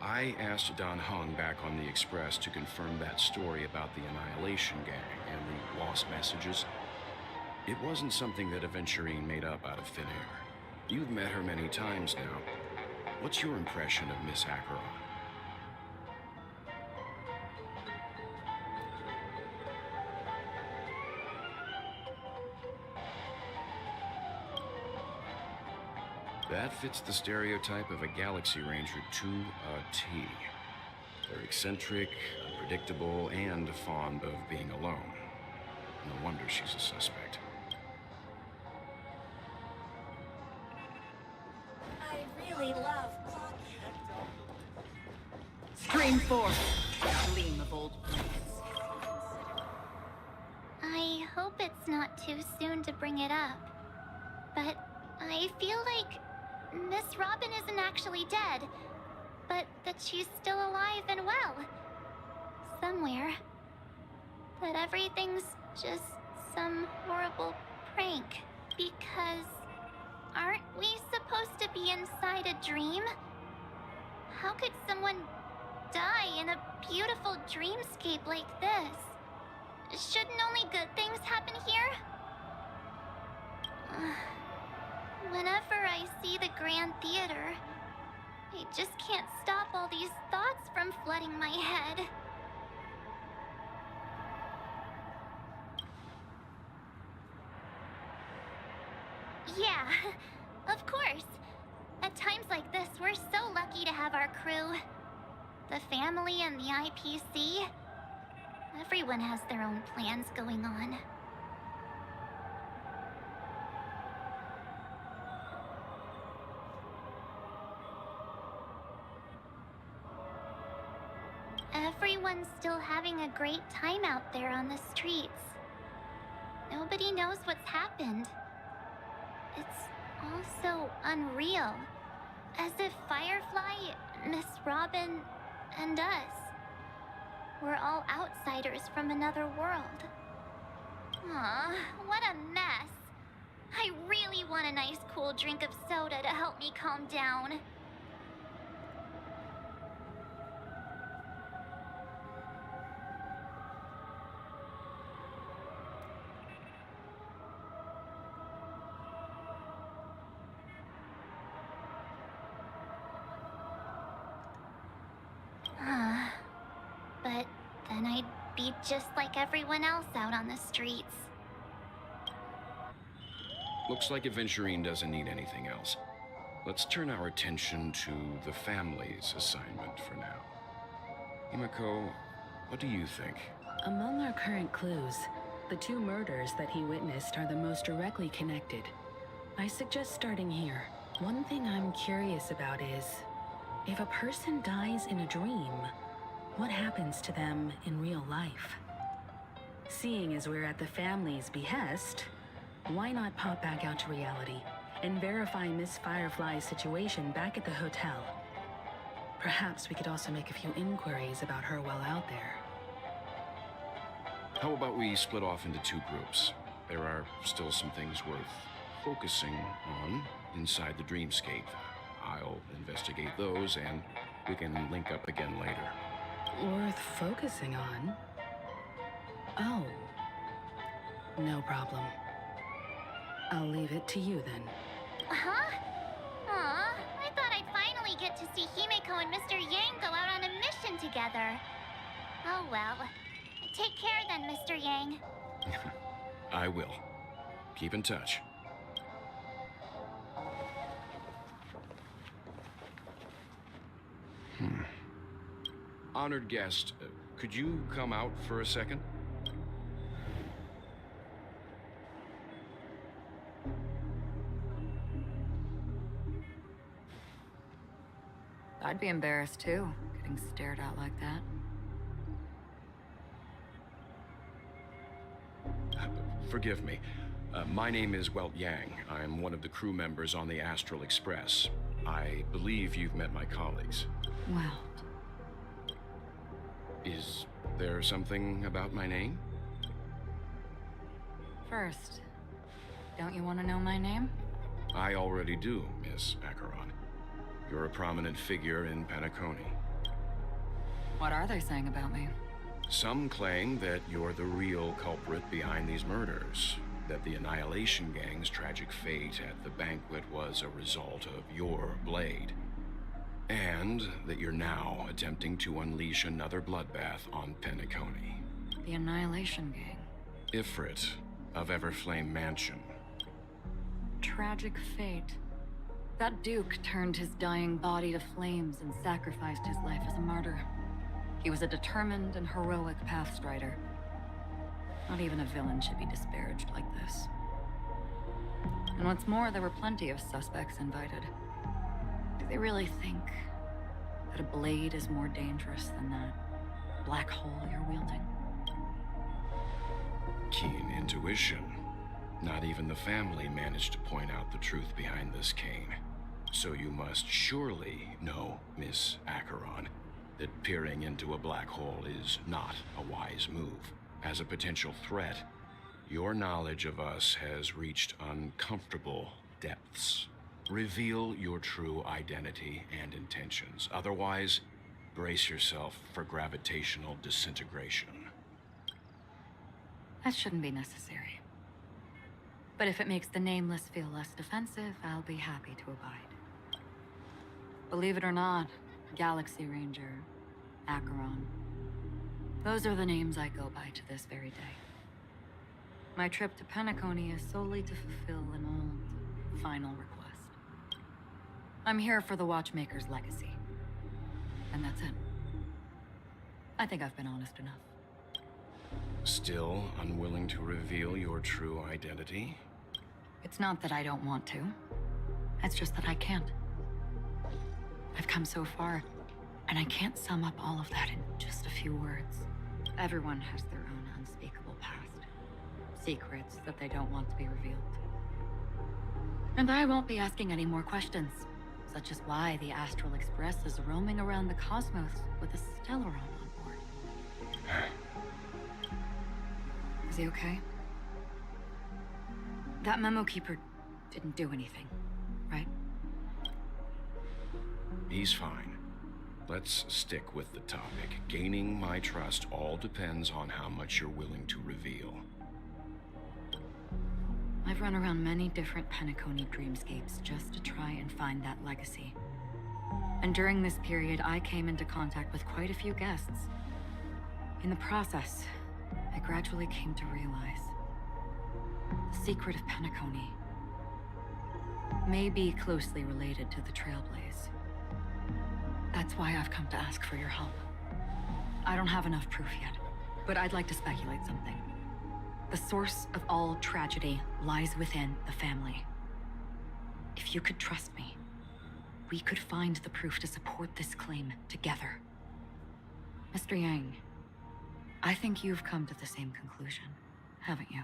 I asked Don Hung back on the Express to confirm that story about the Annihilation Gang and the lost messages. It wasn't something that Aventurine made up out of thin air. You've met her many times now. What's your impression of Miss Acheron? That fits the stereotype of a Galaxy Ranger to a T. They're eccentric, unpredictable, and fond of being alone. No wonder she's a suspect. I really love Stream forth, gleam of old blades. I hope it's not too soon to bring it up, but I feel like Miss Robin isn't actually dead, but that she's still alive and well. Somewhere. That everything's just some horrible prank. Because aren't we supposed to be inside a dream? How could someone die in a beautiful dreamscape like this? Shouldn't only good things happen here? Whenever I see the Grand Theater, I just can't stop all these thoughts from flooding my head. Yeah, of course. At times like this, we're so lucky to have our crew. The family and the IPC. Everyone has their own plans going on. Everyone's still having a great time out there on the streets. Nobody knows what's happened. It's all so unreal. As if Firefly, Miss Robin, and us were all outsiders from another world. Aw, what a mess. I really want a nice cool drink of soda to help me calm down. But then I'd be just like everyone else out on the streets. Looks like Aventurine doesn't need anything else. Let's turn our attention to the family's assignment for now. Himiko, what do you think? Among our current clues, the 2 murders that he witnessed are the most directly connected. I suggest starting here. One thing I'm curious about is, if a person dies in a dream, what happens to them in real life? Seeing as we're at the family's behest, why not pop back out to reality and verify Miss Firefly's situation back at the hotel? Perhaps we could also make a few inquiries about her while out there. How about we split off into 2 groups? There are still some things worth focusing on inside the dreamscape. I'll investigate those, and we can link up again later. Worth focusing on? Oh. No problem. I'll leave it to you then. Huh? Aw, I thought I'd finally get to see Himeko and Mr. Yang go out on a mission together. Oh well. Take care then, Mr. Yang. I will. Keep in touch. Honored guest, could you come out for a second? I'd be embarrassed too, getting stared at like that. Forgive me. My name is Welt Yang. I'm one of the crew members on the Astral Express. I believe you've met my colleagues. Well, Is there something about my name? first, don't you want to know my name? I already do, Miss Acheron. You're a prominent figure in Penacony. What are they saying about me? Some claim that you're the real culprit behind these murders, that the Annihilation Gang's tragic fate at the banquet was a result of your blade, and that you're now attempting to unleash another bloodbath on Penacony. The Annihilation Gang. Ifrit of Everflame Mansion. Tragic fate. That Duke turned his dying body to flames and sacrificed his life as a martyr. He was a determined and heroic pathstrider. Not even a villain should be disparaged like this. And what's more, there were plenty of suspects invited. Do they really think that a blade is more dangerous than that black hole you're wielding? Keen intuition. Not even the family managed to point out the truth behind this cane. So you must surely know, Miss Acheron, that peering into a black hole is not a wise move. As a potential threat, your knowledge of us has reached uncomfortable depths. Reveal your true identity and intentions. Otherwise, brace yourself for gravitational disintegration. That shouldn't be necessary. But if it makes the Nameless feel less defensive, I'll be happy to abide. Believe it or not, Galaxy Ranger, Acheron. Those are the names I go by to this very day. My trip to Penacony is solely to fulfill an old, final request. I'm here for the Watchmaker's legacy. And that's it. I think I've been honest enough. Still unwilling to reveal your true identity? It's not that I don't want to. It's just that I can't. I've come so far, and I can't sum up all of that in just a few words. Everyone has their own unspeakable past. Secrets that they don't want to be revealed. And I won't be asking any more questions, such as why the Astral Express is roaming around the cosmos with a Stellaron on board. Is he okay? That memo keeper didn't do anything, right? He's fine. Let's stick with the topic. Gaining my trust all depends on how much you're willing to reveal. I've run around many different Penacony dreamscapes just to try and find that legacy. And during this period, I came into contact with quite a few guests. In the process, I gradually came to realize the secret of Penacony may be closely related to the Trailblaze. That's why I've come to ask for your help. I don't have enough proof yet, but I'd like to speculate something. The source of all tragedy lies within the family. If you could trust me, we could find the proof to support this claim together. Mr. Yang, I think you've come to the same conclusion, haven't you?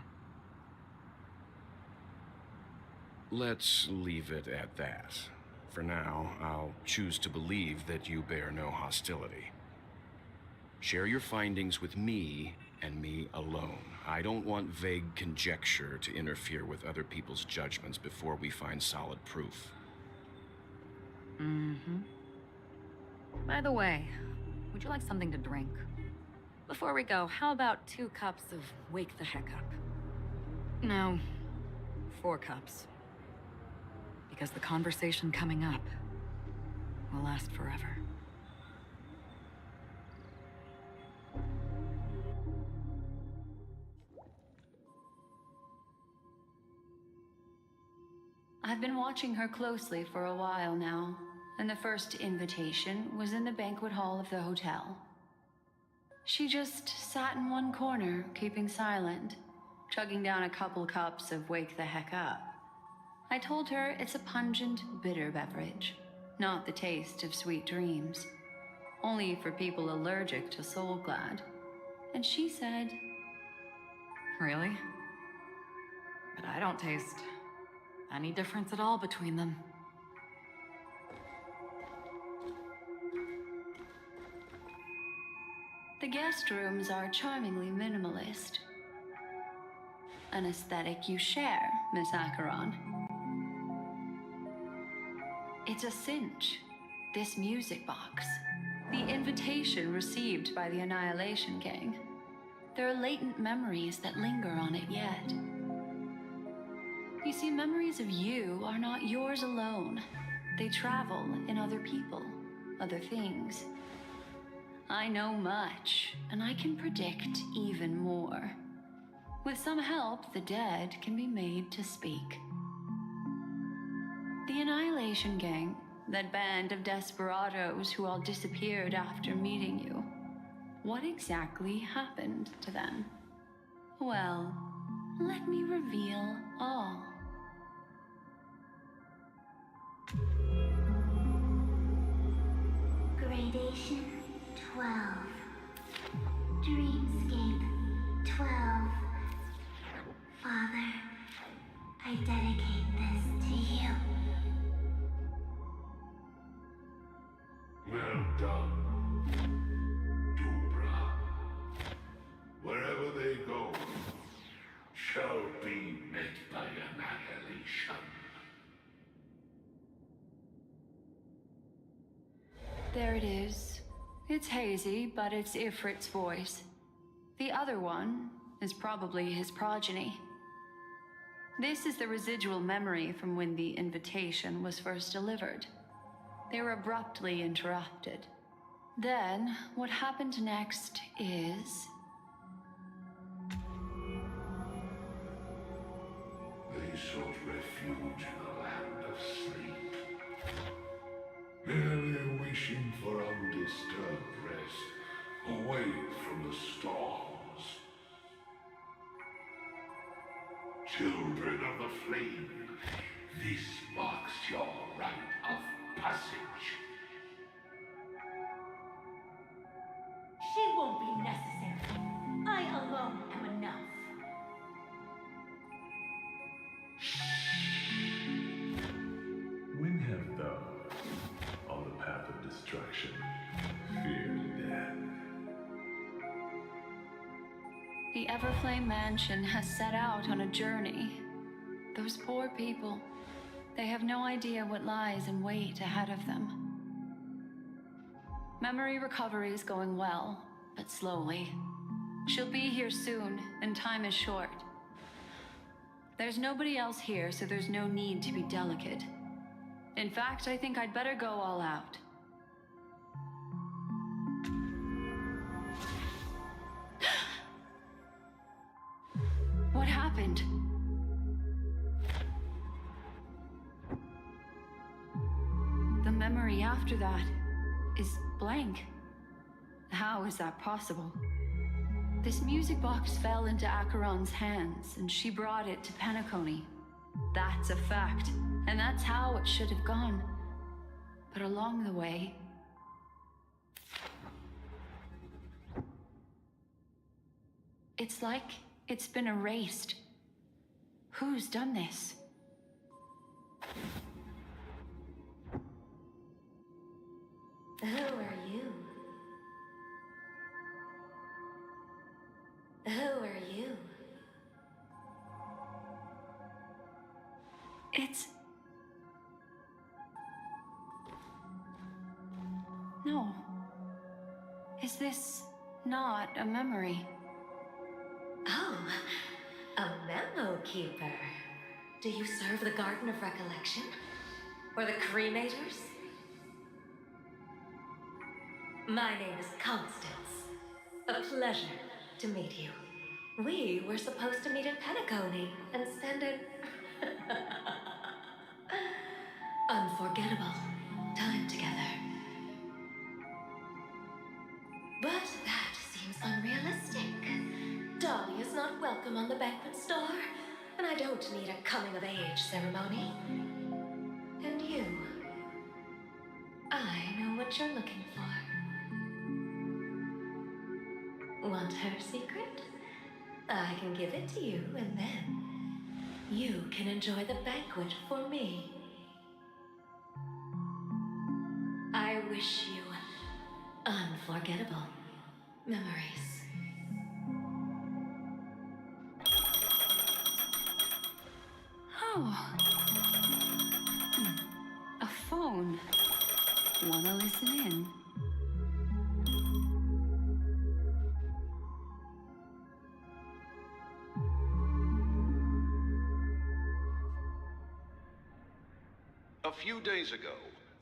Let's leave it at that. For now, I'll choose to believe that you bear no hostility. Share your findings with me, and me alone. I don't want vague conjecture to interfere with other people's judgments before we find solid proof. Mm-hmm. By the way, would you like something to drink? Before we go, how about 2 cups of Wake the Heck Up? No, 4 cups. Because the conversation coming up will last forever. I've been watching her closely for a while now, and the first invitation was in the banquet hall of the hotel. She just sat in one corner, keeping silent, chugging down a couple cups of Wake the Heck Up. I told her it's a pungent, bitter beverage, not the taste of sweet dreams, only for people allergic to Soul Glad. And she said, Really? But I don't taste any difference at all between them. the guest rooms are charmingly minimalist. An aesthetic you share, Miss Acheron. It's a cinch, this music box. The invitation received by the Annihilation Gang. There are latent memories that linger on it yet. You see, memories of you are not yours alone. They travel in other people, other things. I know much, and I can predict even more. With some help, the dead can be made to speak. The Annihilation Gang, that band of desperados who all disappeared after meeting you. What exactly happened to them? Well, let me reveal all. Gradation 12. Dreamscape 12. Father, I dedicate this to you. Well done, Dubra. Wherever they go, shall be met by annihilation. There it is. It's hazy, but it's Ifrit's voice. The other one is probably his progeny. This is the residual memory from when the invitation was first delivered. They were abruptly interrupted. Then, what happened next is... They sought refuge in the land of sleep, merely wishing for undisturbed rest, away from the storms. Children of the flame, this marks your rite of passage. She won't be necessary. I alone am enough. When have thou, on the path of destruction, feared death? The Everflame Mansion has set out on a journey. Those poor people, they have no idea what lies in wait ahead of them. Memory recovery is going well, but slowly. She'll be here soon, and time is short. There's nobody else here, so there's no need to be delicate. In fact, I think I'd better go all out. What happened? The memory after that is blank. How is that possible? This music box fell into Acheron's hands, and she brought it to Penacony. That's a fact, and that's how it should have gone. But along the way... it's like it's been erased. Who's done this? Who are you? It's... No. Is this not a memory? Oh, a memo keeper. Do you serve the Garden of Recollection? Or the Cremators? My name is Constance. A pleasure to meet you. We were supposed to meet in Penacony and spend an unforgettable time together. But that seems unrealistic. Dolly is not welcome on the banquet store, and I don't need a coming-of-age ceremony. And you, I know what you're looking for. Want her secret? I can give it to you, and then you can enjoy the banquet for me. I wish you unforgettable memories. Oh. A phone. Wanna listen in? A few days ago,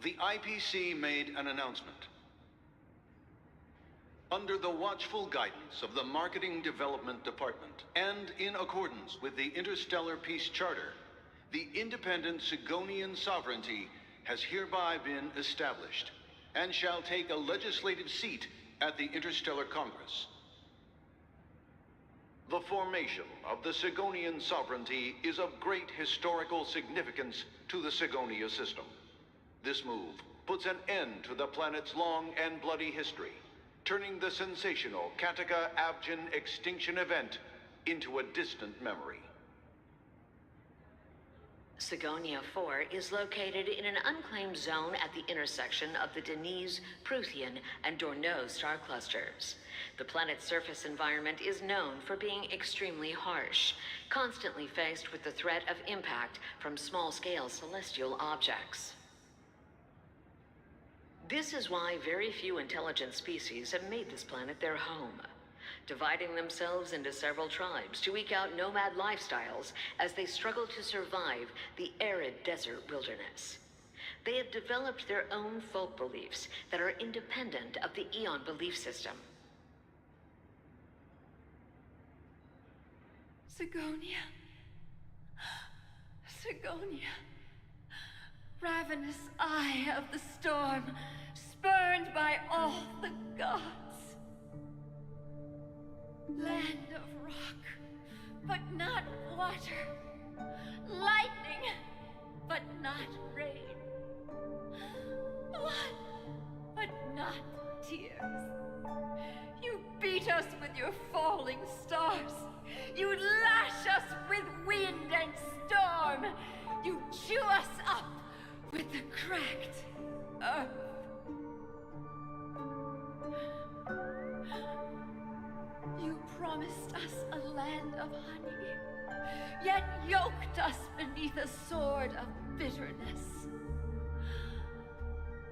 the IPC made an announcement. Under the watchful guidance of the Marketing Development Department, and in accordance with the Interstellar Peace Charter, the independent Sigonian sovereignty has hereby been established, and shall take a legislative seat at the Interstellar Congress. The formation of the Sigonian sovereignty is of great historical significance to the Sigonia system. This move puts an end to the planet's long and bloody history, turning the sensational Kataka-Abjin extinction event into a distant memory. Sigonia 4 is located in an unclaimed zone at the intersection of the Denise, Prothean, and Dorneau star clusters. The planet's surface environment is known for being extremely harsh, constantly faced with the threat of impact from small-scale celestial objects. This is why very few intelligent species have made this planet their home, dividing themselves into several tribes to eke out nomad lifestyles as they struggle to survive the arid desert wilderness. They have developed their own folk beliefs that are independent of the Eon belief system. Sigonia. Sigonia. Ravenous eye of the storm, spurned by all the gods. Land of rock, but not water. Lightning, but not rain. Blood, but not tears. You beat us with your falling stars. You lash us with wind and storm. You chew us up with the cracked earth. You promised us a land of honey, yet yoked us beneath a sword of bitterness.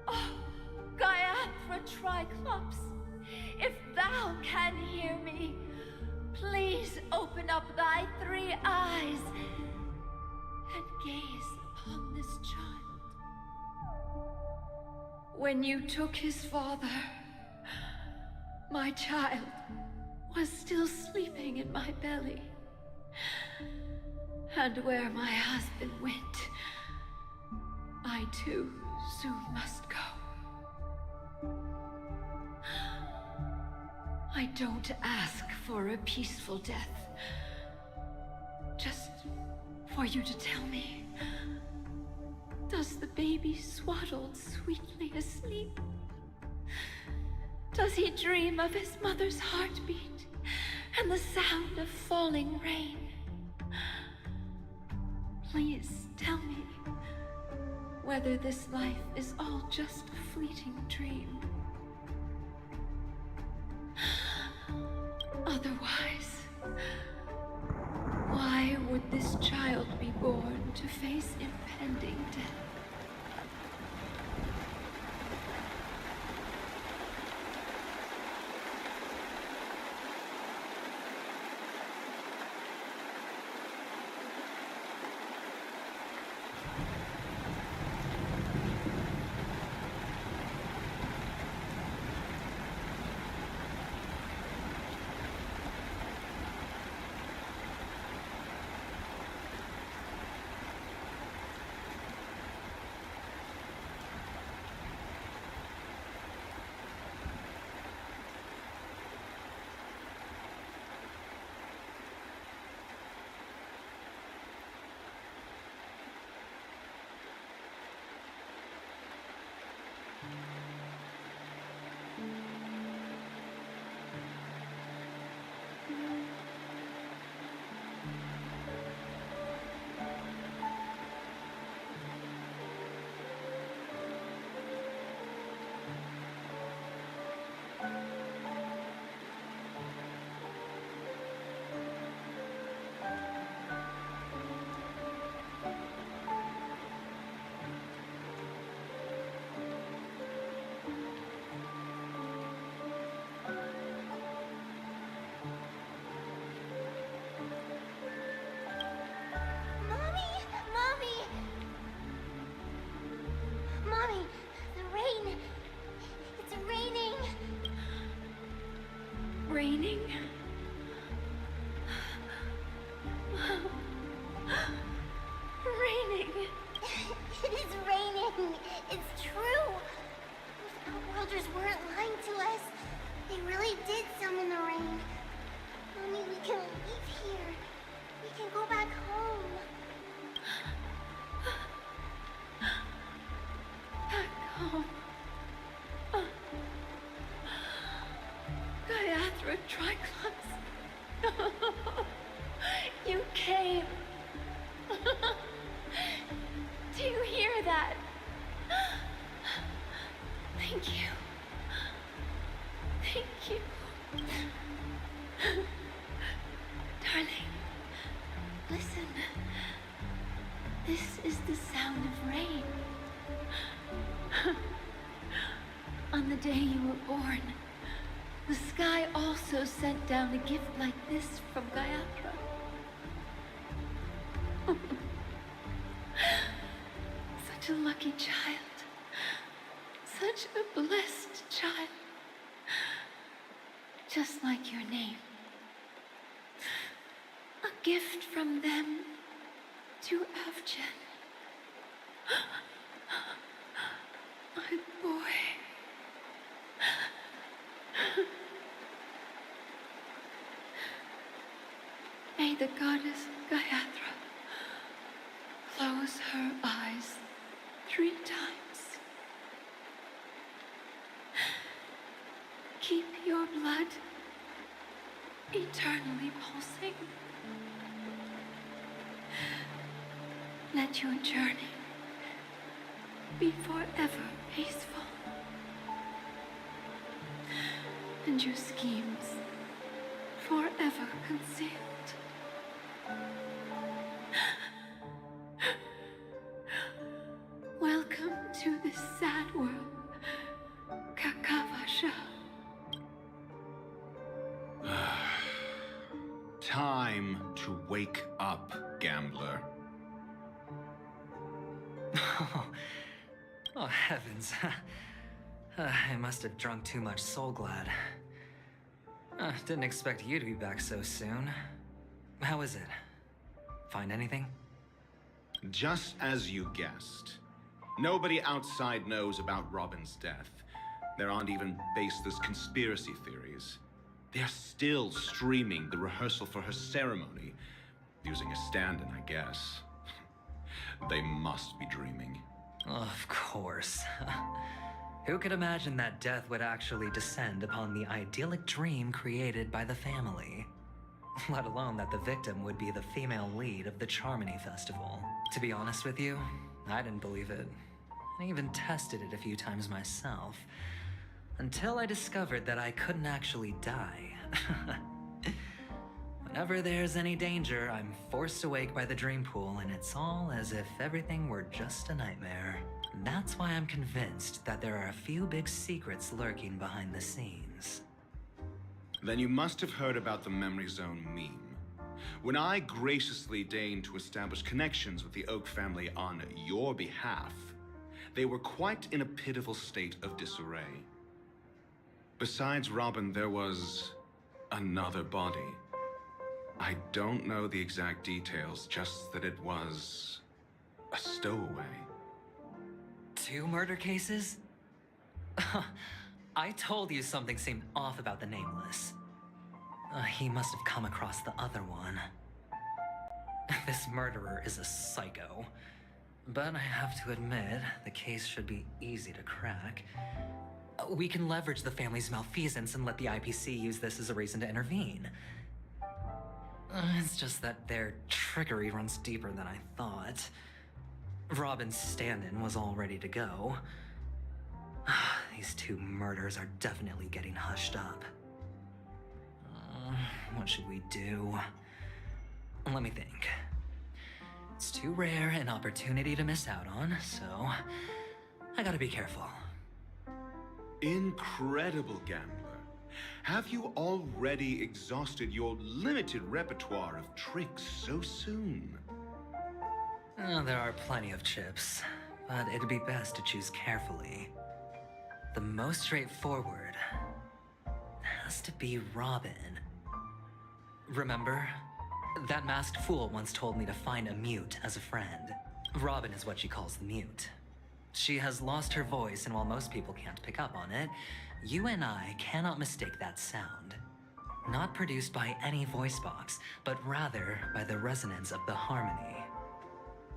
Oh, Gaiathra Triclops, if thou can hear me, please open up thy 3 eyes and gaze upon this child. When you took his father, my child was still sleeping in my belly. And where my husband went, I too soon must go. I don't ask for a peaceful death. Just for you to tell me, does the baby swaddled sweetly asleep? Does he dream of his mother's heartbeat and the sound of falling rain? Please tell me whether this life is all just a fleeting dream. Otherwise, why would would this child be born to face impending death? Mommy, the rain. It's raining. Raining? Raining. It is raining. It's true. Those outworlders weren't lying to us. They really did summon the rain. Mommy, we can leave here. We can go back home. Back home. Gayathra Triclops. You came. Do you hear that? Thank you. Thank you. Darling, listen. This is the sound of rain. On the day you were born, the sky also sent down a gift like this from Gayatra. Such a lucky child. Such a blessed child. Just like your name. A gift from them to Avjen. My boy. May the goddess Gayatra close her eyes 3 times. Keep your blood eternally pulsing. Let your journey be forever peaceful. And your schemes forever concealed. Welcome to this sad world, Kakavasha. Time to wake up, gambler. Oh, heavens. I must have drunk too much Soul Glad. Didn't expect you to be back so soon. How is it? Find anything? Just as you guessed. Nobody outside knows about Robin's death. There aren't even baseless conspiracy theories. They're still streaming the rehearsal for her ceremony. Using a stand-in, I guess. They must be dreaming. Of course. Who could imagine that death would actually descend upon the idyllic dream created by the family? Let alone that the victim would be the female lead of the Charmony Festival. To be honest with you, I didn't believe it. I even tested it a few times myself. Until I discovered that I couldn't actually die. Whenever there's any danger, I'm forced awake by the dream pool, and it's all as if everything were just a nightmare. That's why I'm convinced that there are a few big secrets lurking behind the scenes. Then you must have heard about the Memory Zone meme. When I graciously deigned to establish connections with the Oak family on your behalf, they were quite in a pitiful state of disarray. Besides Robin, there was another body. I don't know the exact details, just that it was a stowaway. 2 murder cases? I told you something seemed off about the Nameless. He must have come across the other one. This murderer is a psycho. But I have to admit, the case should be easy to crack. We can leverage the family's malfeasance and let the IPC use this as a reason to intervene. It's just that their trickery runs deeper than I thought. Robin's stand-in was all ready to go. These 2 murders are definitely getting hushed up. What should we do? Let me think. It's too rare an opportunity to miss out on, so I gotta be careful. Incredible gambler. Have you already exhausted your limited repertoire of tricks so soon? There are plenty of chips, but it'd be best to choose carefully. The most straightforward has to be Robin. Remember? That masked fool once told me to find a mute as a friend. Robin is what she calls the mute. She has lost her voice, and while most people can't pick up on it, you and I cannot mistake that sound. Not produced by any voice box, but rather by the resonance of the harmony.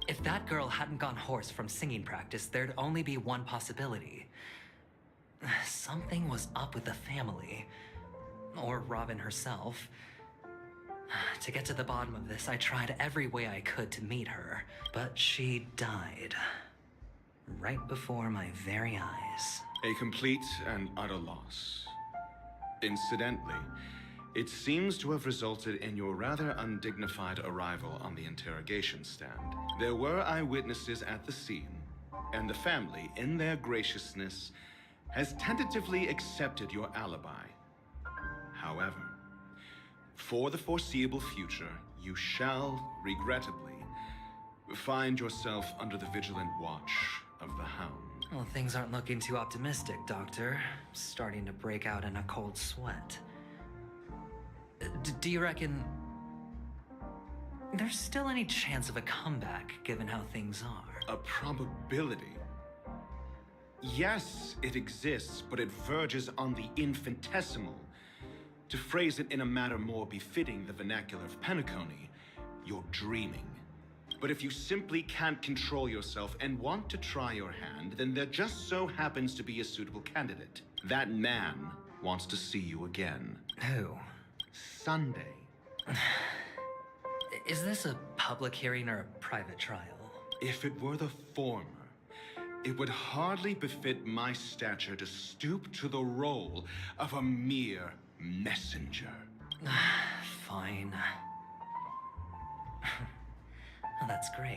If that girl hadn't gone hoarse from singing practice, there'd only be one possibility. Something was up with the family. Or Robin herself. To get to the bottom of this, I tried every way I could to meet her, but she died. Right before my very eyes. A complete and utter loss. Incidentally, it seems to have resulted in your rather undignified arrival on the interrogation stand. There were eyewitnesses at the scene, and the family, in their graciousness, has tentatively accepted your alibi. However, for the foreseeable future, you shall, regrettably, find yourself under the vigilant watch of the Hound. Well, things aren't looking too optimistic, Doctor. Starting to break out in a cold sweat. Do you reckon there's still any chance of a comeback, given how things are? A probability? Yes, it exists, but it verges on the infinitesimal. To phrase it in a manner more befitting the vernacular of Penacony, you're dreaming. But if you simply can't control yourself and want to try your hand, then there just so happens to be a suitable candidate. That man wants to see you again. Who? Sunday. Is this a public hearing or a private trial? If it were the former, it would hardly befit my stature to stoop to the role of a mere messenger. Fine. Well, that's great.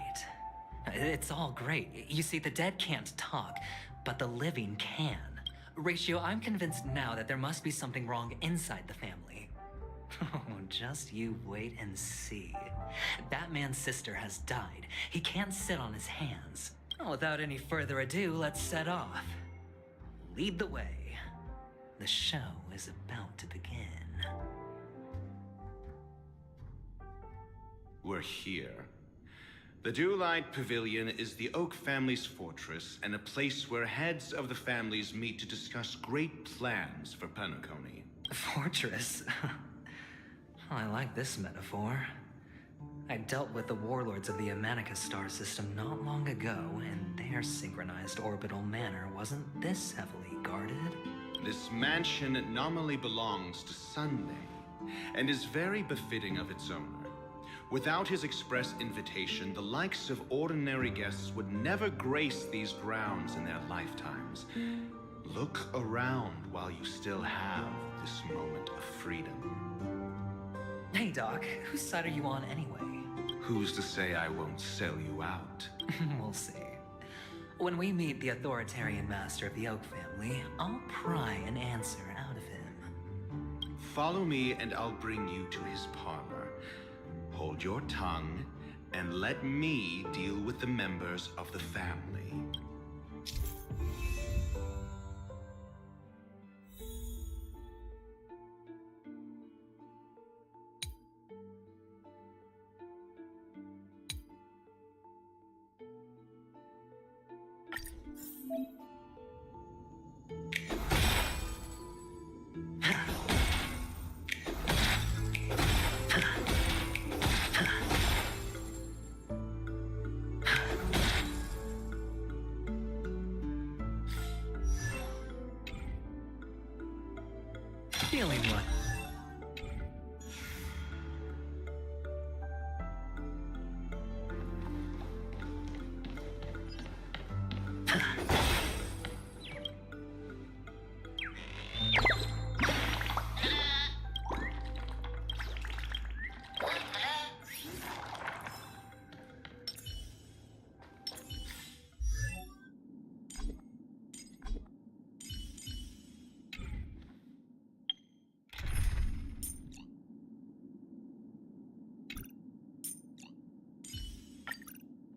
It's all great. You see, the dead can't talk, but the living can. Ratio, I'm convinced now that there must be something wrong inside the family. Oh, just you wait and see. That man's sister has died. He can't sit on his hands. Without any further ado, let's set off. Lead the way. The show is about to begin. We're here. The Dewlight Pavilion is the Oak family's fortress and a place where heads of the families meet to discuss great plans for Penacony. Fortress? I like this metaphor. I dealt with the warlords of the Amanica star system not long ago, and their synchronized orbital manor wasn't this heavily guarded. This mansion nominally belongs to Sunday, and is very befitting of its owner. Without his express invitation, the likes of ordinary guests would never grace these grounds in their lifetimes. Look around while you still have this moment of freedom. Hey, Doc, whose side are you on anyway? Who's to say I won't sell you out? We'll see. When we meet the authoritarian master of the Oak family, I'll pry an answer out of him. Follow me and I'll bring you to his parlor. Hold your tongue and let me deal with the members of the family. Feeling what?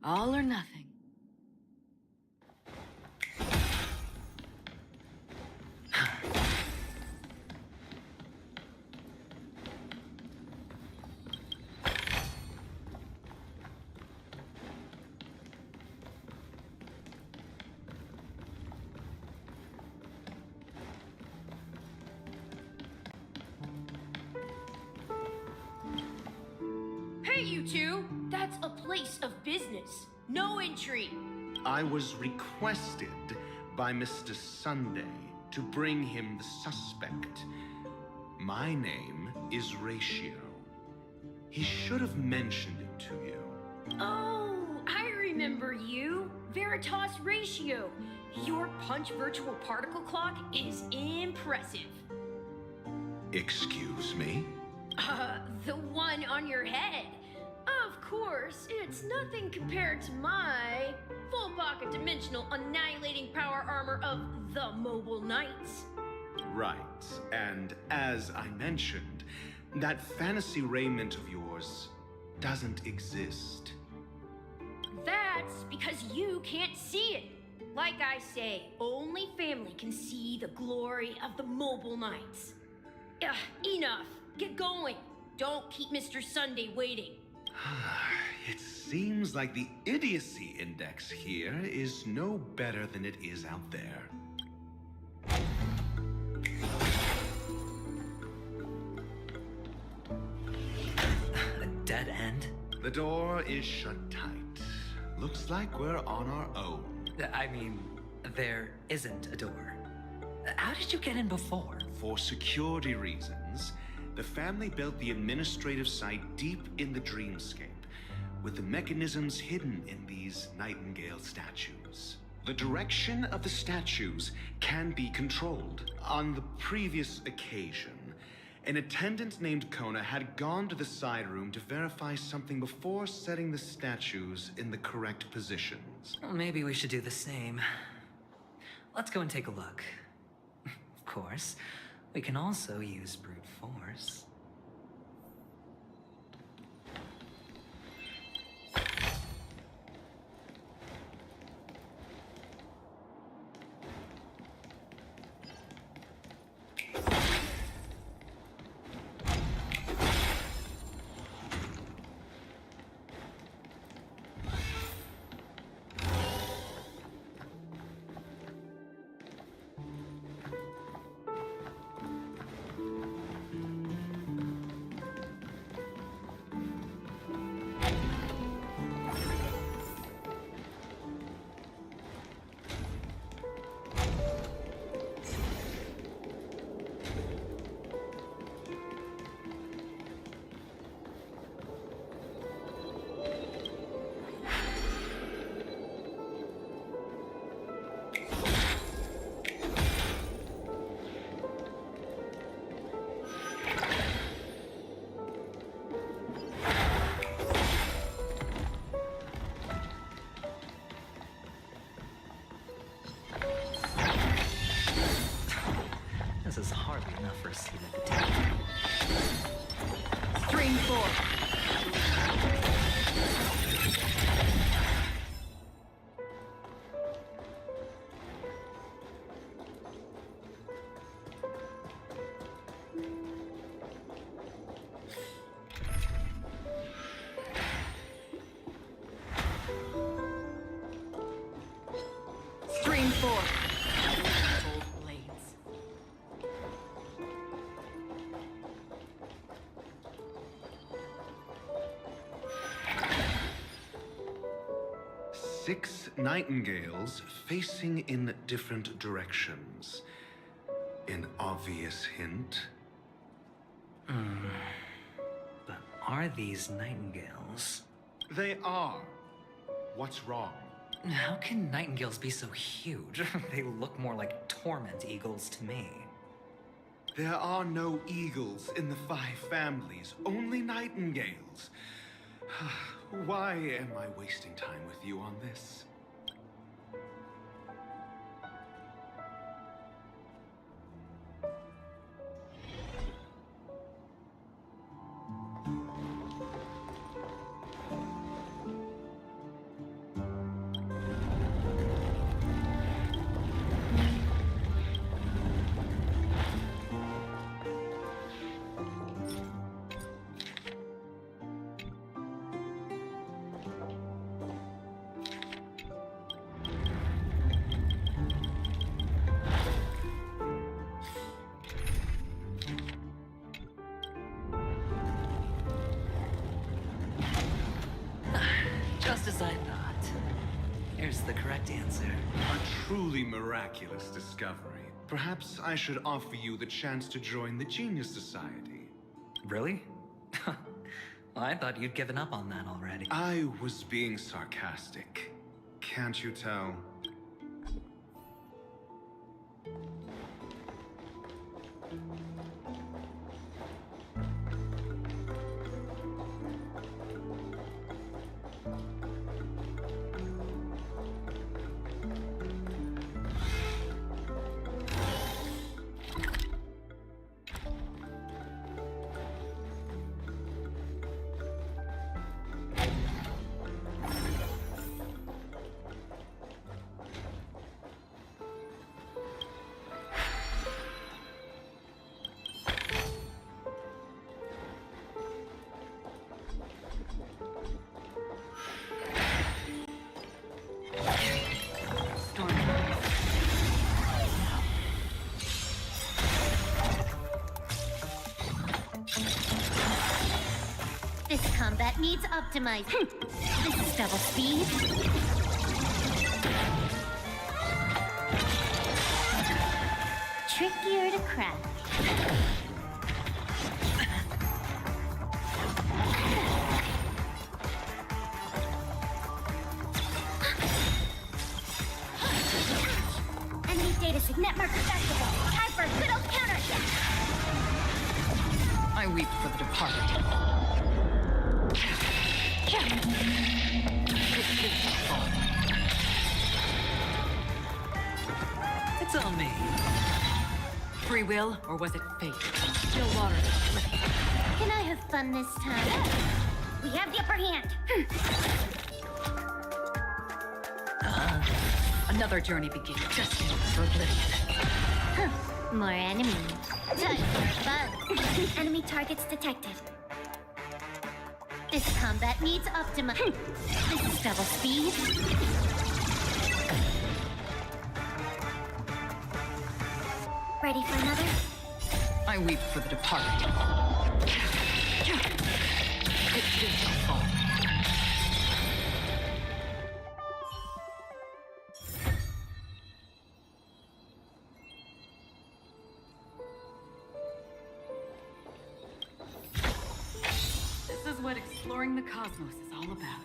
All or nothing. Hey, you two! That's a place of business. No entry. I was requested by Mr. Sunday to bring him the suspect. My name is Ratio. He should have mentioned it to you. Oh, I remember you. Veritas Ratio. Your punch virtual particle clock is impressive. Excuse me? The one on your head. Of course, it's nothing compared to my full pocket dimensional annihilating power armor of the Mobile Knights. Right, and as I mentioned, that fantasy raiment of yours doesn't exist. That's because you can't see it. Like I say, only family can see the glory of the Mobile Knights. Enough. Get going. Don't keep Mr. Sunday waiting. It seems like the idiocy index here is no better than it is out there. A dead end? The door is shut tight. Looks like we're on our own. I mean, there isn't a door. How did you get in before? For security reasons, the family built the administrative site deep in the dreamscape, with the mechanisms hidden in these Nightingale statues. The direction of the statues can be controlled. On the previous occasion, an attendant named Kona had gone to the side room to verify something before setting the statues in the correct positions. Well, maybe we should do the same. Let's go and take a look. Of course, we can also use brute force. Lord, gold blades. Six nightingales facing in different directions. An obvious hint. But are these nightingales? They are. What's wrong? How can nightingales be so huge? They look more like torment eagles to me. There are no eagles in the 5 families, only nightingales. Why am I wasting time with you on this? Just as I thought. Here's the correct answer. A truly miraculous discovery. Perhaps I should offer you the chance to join the Genius Society. Really? Well, I thought you'd given up on that already. I was being sarcastic. Can't you tell? This combat needs optimizing. This is double speed. Trickier to crack. Enemy data signet marker festival. Time for a good old counterattack. I weep for the departed. It's on me. Free will, or was it fate? Still water. Can I have fun this time? We have the upper hand. Another journey begins. Destined for oblivion. More enemies. Time for fun. Enemy targets detected. This combat needs optima. This is double speed. Ready for another? I weep for the departed. It did not fall. This is what exploring the cosmos is all about.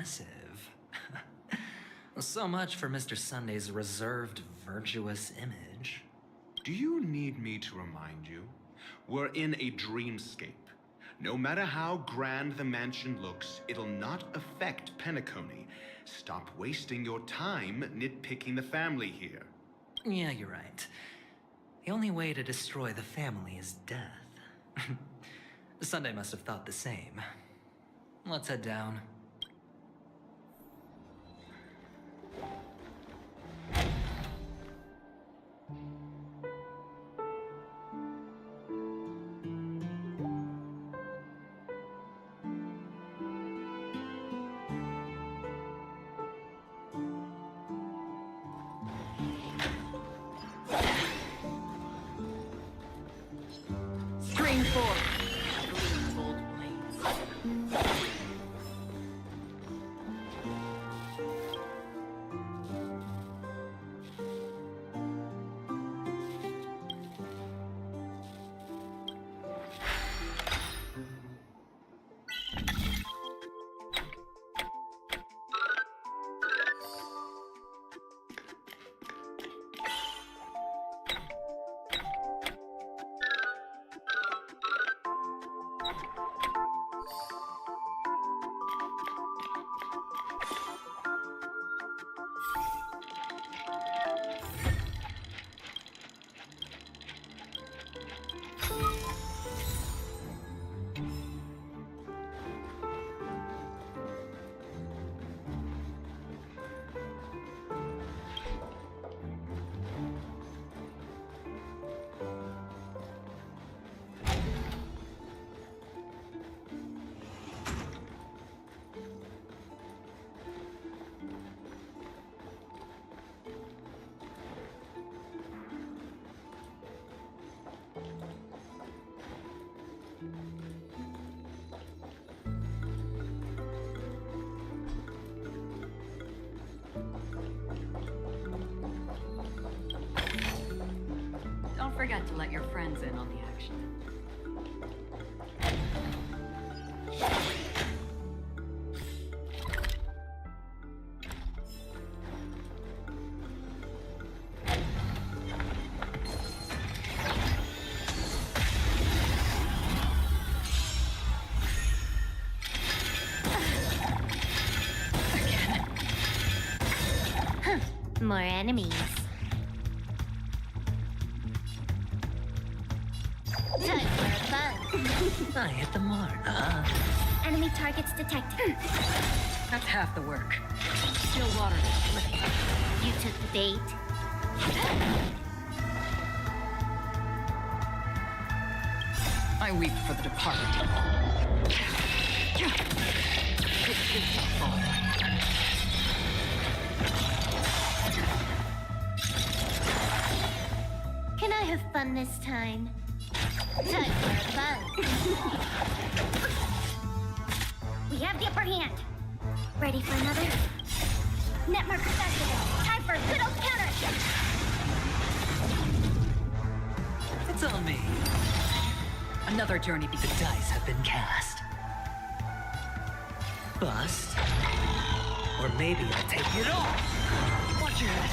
impressive. So much for Mr. Sunday's reserved, virtuous image. Do you need me to remind you? We're in a dreamscape. No matter how grand the mansion looks, it'll not affect Penacony. Stop wasting your time nitpicking the family here. Yeah, you're right. The only way to destroy the family is death. Sunday must have thought the same. Let's head down. Spring forth. Gleam gold blades. Don't forget to let your friends in on the action. More enemies. Time for fun. I hit the mark, huh? Enemy targets detected. That's half the work. Still water. You took the bait. I weep for the departed. Can I have fun this time? Time for fun. We have the upper hand. Ready for another? Netmark activated. Time for a good old counter. It's on me. Another journey The dice have been cast. Bust. Or maybe I'll take it all. Watch your head.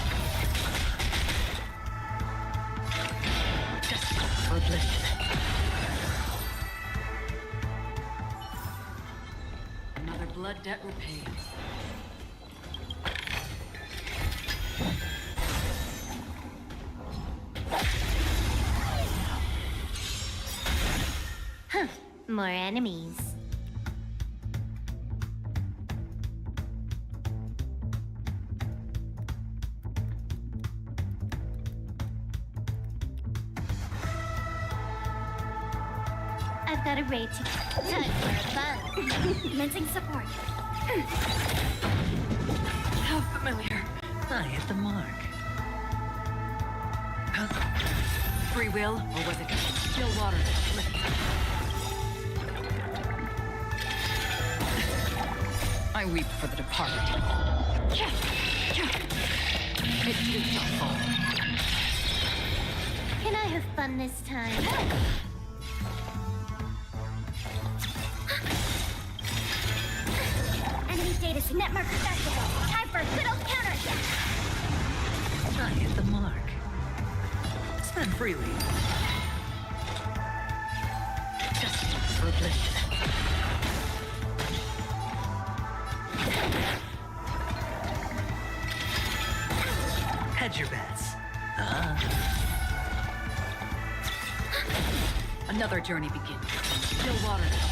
Just for oblivion. Another blood debt repaid. More enemies. I've got a raid to time for fun. Commencing support. How familiar. I hit the mark. Free will, or was it still water? I weep for the departed. It did not fall. Can I have fun this time? Enemy data Netmark Festival. Time for a good old counter attack. I hit the mark. Spend freely. Just for oblivion. Hedge your bets. Another journey begins. No water.